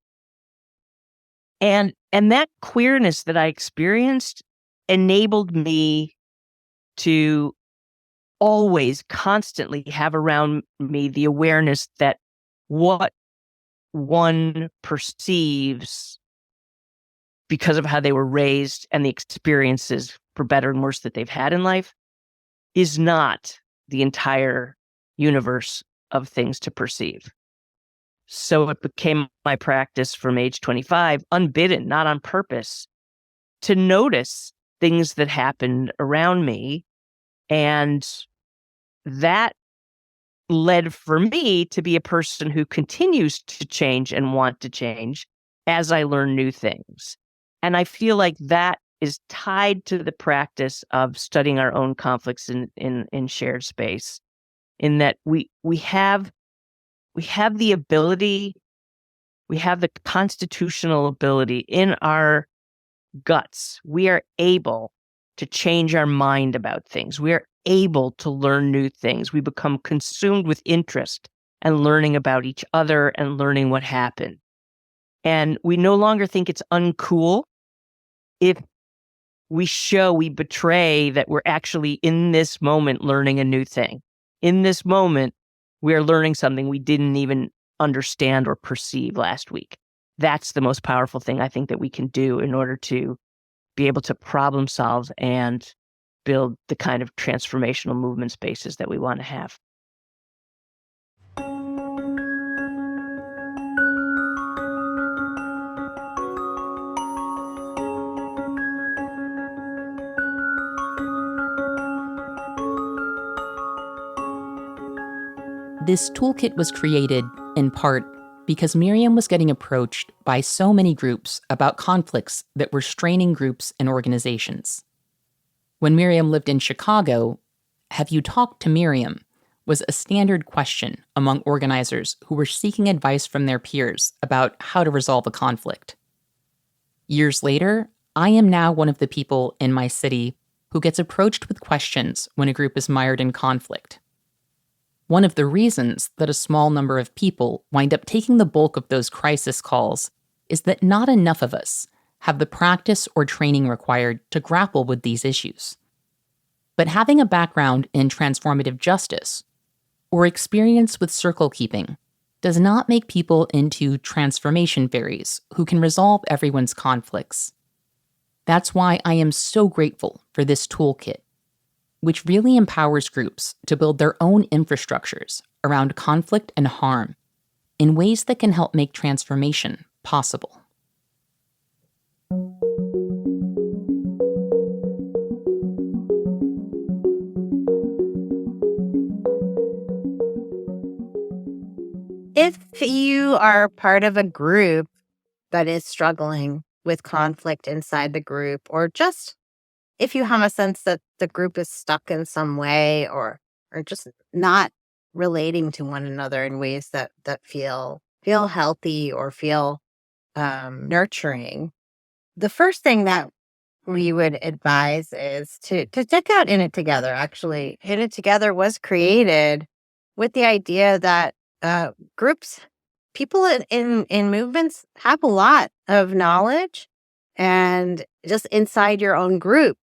And that queerness that I experienced enabled me to always constantly have around me the awareness that what one perceives because of how they were raised and the experiences, for better and worse, that they've had in life is not the entire universe of things to perceive. So it became my practice from age 25, unbidden, not on purpose, to notice things that happened around me. And that led for me to be a person who continues to change and want to change as I learn new things. And I feel like that is tied to the practice of studying our own conflicts in shared space, in that we have the ability, we have the constitutional ability in our guts. We are able to change our mind about things. We are able to learn new things. We become consumed with interest and learning about each other and learning what happened. And we no longer think it's uncool if we betray that we're actually in this moment learning a new thing. In this moment, we are learning something we didn't even understand or perceive last week. That's the most powerful thing I think that we can do in order to be able to problem solve and build the kind of transformational movement spaces that we want to have. This toolkit was created, in part, because Miriam was getting approached by so many groups about conflicts that were straining groups and organizations. When Miriam lived in Chicago, "Have you talked to Miriam?" was a standard question among organizers who were seeking advice from their peers about how to resolve a conflict. Years later, I am now one of the people in my city who gets approached with questions when a group is mired in conflict. One of the reasons that a small number of people wind up taking the bulk of those crisis calls is that not enough of us have the practice or training required to grapple with these issues. But having a background in transformative justice or experience with circle keeping does not make people into transformation fairies who can resolve everyone's conflicts. That's why I am so grateful for this toolkit, which really empowers groups to build their own infrastructures around conflict and harm in ways that can help make transformation possible. If you are part of a group that is struggling with conflict inside the group, or just if you have a sense that the group is stuck in some way or just not relating to one another in ways that feel healthy or feel nurturing, the first thing that we would advise is to check out In It Together. Actually, In It Together was created with the idea that groups, people in movements have a lot of knowledge, and just inside your own group,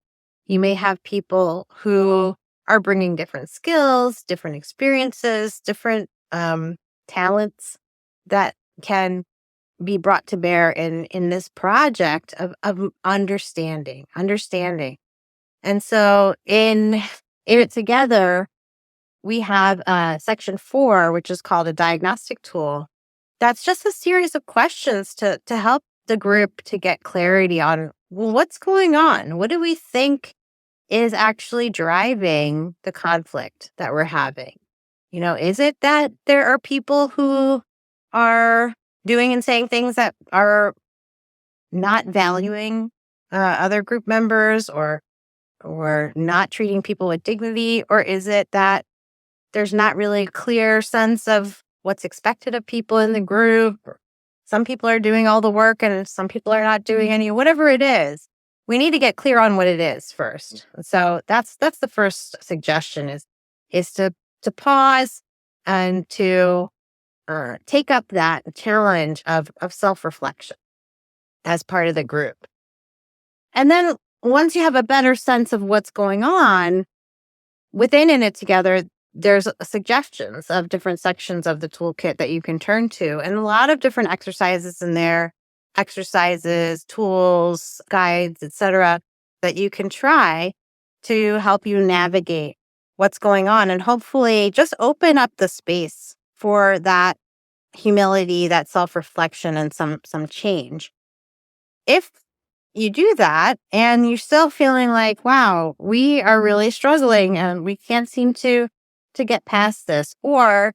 you may have people who are bringing different skills, different experiences, different talents that can be brought to bear in this project of understanding. And so in It Together, we have section 4, which is called a diagnostic tool. That's just a series of questions to help the group to get clarity on, well, what's going on? What do we think is actually driving the conflict that we're having? You know, is it that there are people who are doing and saying things that are not valuing other group members, or not treating people with dignity? Or is it that there's not really a clear sense of what's expected of people in the group? Some people are doing all the work and some people are not doing any. Whatever it is, we need to get clear on what it is first. So that's the first suggestion, is to pause and to take up that challenge of self-reflection as part of the group. And then once you have a better sense of what's going on within In It Together, there's suggestions of different sections of the toolkit that you can turn to, and a lot of different exercises in there, tools, guides, etc., that you can try to help you navigate what's going on, and hopefully just open up the space for that humility, that self-reflection, and some change. If you do that and you're still feeling like, wow, we are really struggling and we can't seem to get past this, or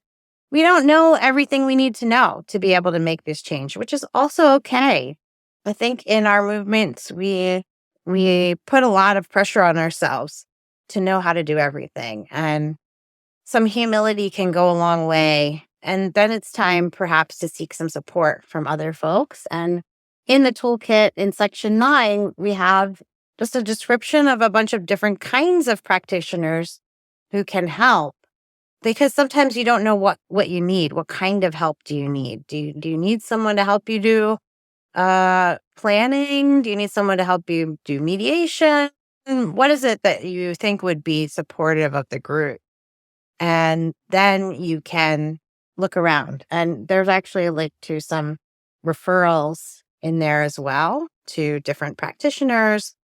we don't know everything we need to know to be able to make this change, which is also okay. I think in our movements, we put a lot of pressure on ourselves to know how to do everything, and some humility can go a long way. And then it's time perhaps to seek some support from other folks. And in the toolkit in section 9, we have just a description of a bunch of different kinds of practitioners who can help. Because sometimes you don't know what you need. What kind of help do you need? Do you need someone to help you do planning? Do you need someone to help you do mediation? What is it that you think would be supportive of the group? And then you can look around. And there's actually a link to some referrals in there as well to different practitioners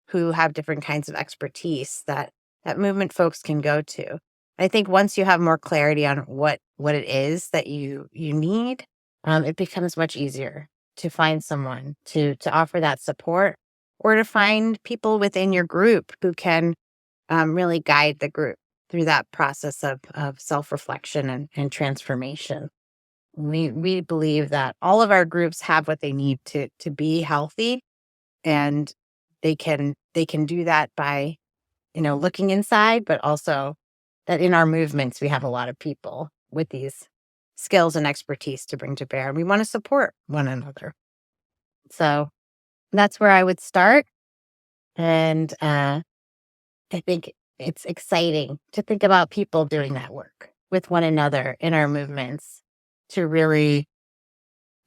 who have different kinds of expertise that movement folks can go to. I think once you have more clarity on what it is that you need, it becomes much easier to find someone to offer that support, or to find people within your group who can really guide the group through that process of self-reflection and transformation. We believe that all of our groups have what they need to be healthy, and they can do that by, looking inside, but also that in our movements we have a lot of people with these skills and expertise to bring to bear, and we want to support one another. So that's where I would start. And I think it's exciting to think about people doing that work with one another in our movements to really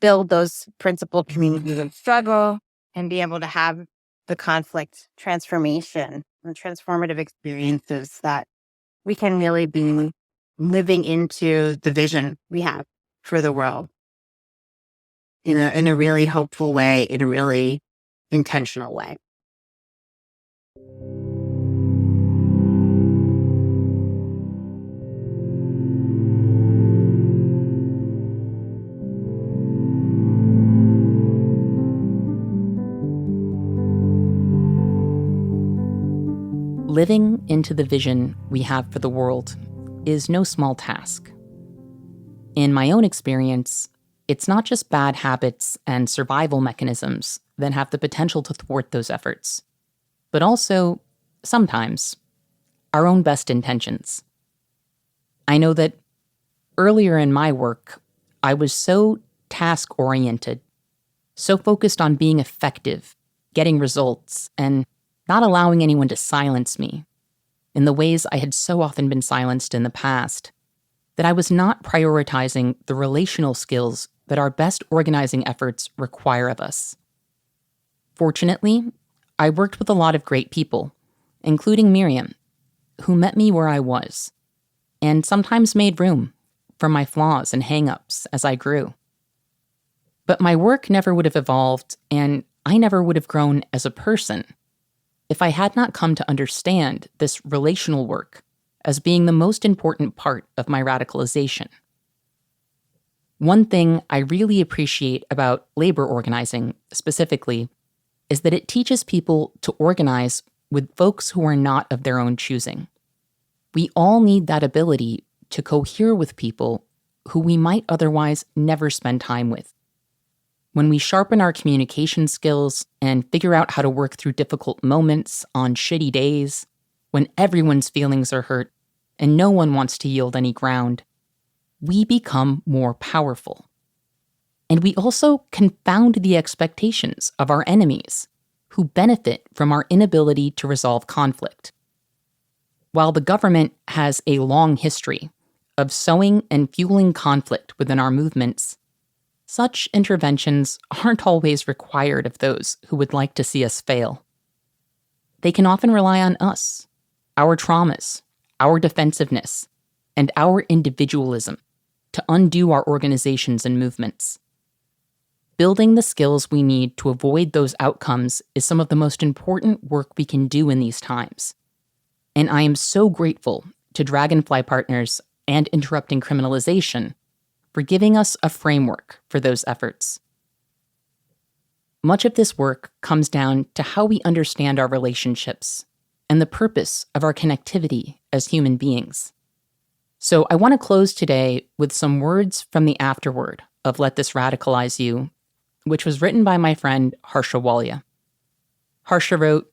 build those principled communities of struggle and be able to have the conflict transformation and transformative experiences that we can really be living into the vision we have for the world in a really hopeful way, in a really intentional way. Living into the vision we have for the world is no small task. In my own experience, it's not just bad habits and survival mechanisms that have the potential to thwart those efforts, but also, sometimes, our own best intentions. I know that earlier in my work, I was so task-oriented, so focused on being effective, getting results, and not allowing anyone to silence me in the ways I had so often been silenced in the past, that I was not prioritizing the relational skills that our best organizing efforts require of us. Fortunately, I worked with a lot of great people, including Miriam, who met me where I was, and sometimes made room for my flaws and hang-ups as I grew. But my work never would have evolved, and I never would have grown as a person if I had not come to understand this relational work as being the most important part of my radicalization. One thing I really appreciate about labor organizing specifically is that it teaches people to organize with folks who are not of their own choosing. We all need that ability to cohere with people who we might otherwise never spend time with. When we sharpen our communication skills and figure out how to work through difficult moments on shitty days, when everyone's feelings are hurt and no one wants to yield any ground, we become more powerful. And we also confound the expectations of our enemies, who benefit from our inability to resolve conflict. While the government has a long history of sowing and fueling conflict within our movements, such interventions aren't always required of those who would like to see us fail. They can often rely on us, our traumas, our defensiveness, and our individualism to undo our organizations and movements. Building the skills we need to avoid those outcomes is some of the most important work we can do in these times. And I am so grateful to Dragonfly Partners and Interrupting Criminalization for giving us a framework for those efforts. Much of this work comes down to how we understand our relationships and the purpose of our connectivity as human beings. So I want to close today with some words from the afterword of Let This Radicalize You, which was written by my friend Harsha Walia. Harsha wrote,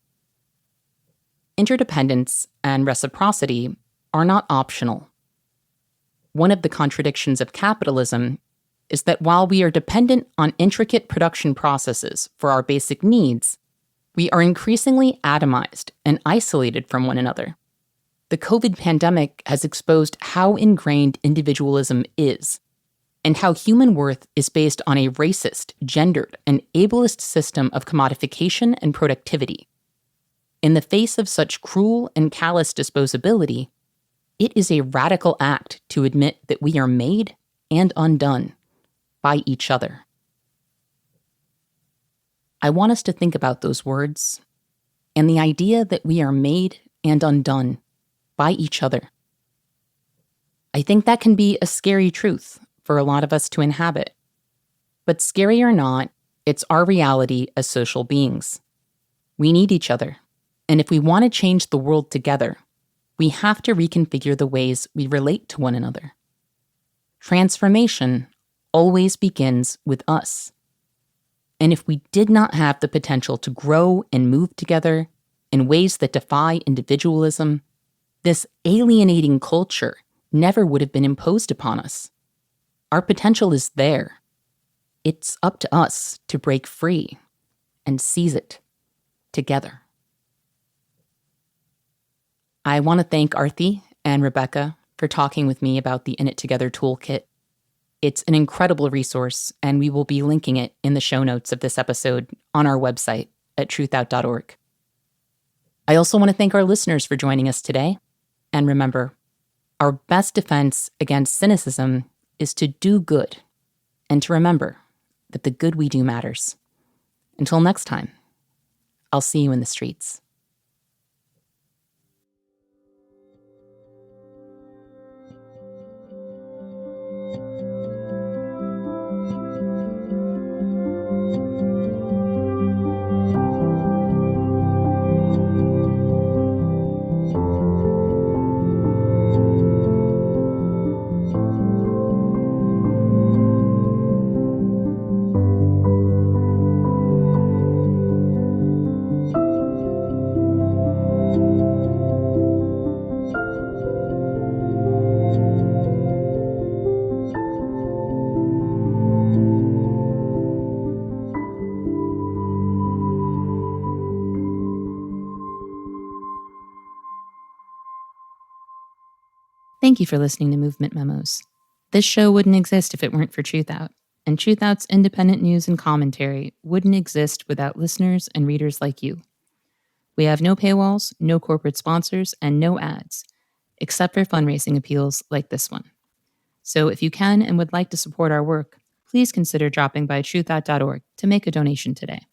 "Interdependence and reciprocity are not optional. One of the contradictions of capitalism is that while we are dependent on intricate production processes for our basic needs, we are increasingly atomized and isolated from one another. The COVID pandemic has exposed how ingrained individualism is, and how human worth is based on a racist, gendered, and ableist system of commodification and productivity. In the face of such cruel and callous disposability, it is a radical act to admit that we are made and undone by each other." I want us to think about those words and the idea that we are made and undone by each other. I think that can be a scary truth for a lot of us to inhabit. But scary or not, it's our reality as social beings. We need each other, and if we want to change the world together, we have to reconfigure the ways we relate to one another. Transformation always begins with us. And if we did not have the potential to grow and move together in ways that defy individualism, this alienating culture never would have been imposed upon us. Our potential is there. It's up to us to break free and seize it together. I want to thank Aarati and Rebecca for talking with me about the In It Together Toolkit. It's an incredible resource, and we will be linking it in the show notes of this episode on our website at truthouts.org. I also want to thank our listeners for joining us today. And remember, our best defense against cynicism is to do good and to remember that the good we do matters. Until next time, I'll see you in the streets. Thank you for listening to Movement Memos. This show wouldn't exist if it weren't for TruthOut, and TruthOut's independent news and commentary wouldn't exist without listeners and readers like you. We have no paywalls, no corporate sponsors, and no ads, except for fundraising appeals like this one. So if you can and would like to support our work, please consider dropping by truthouts.org to make a donation today.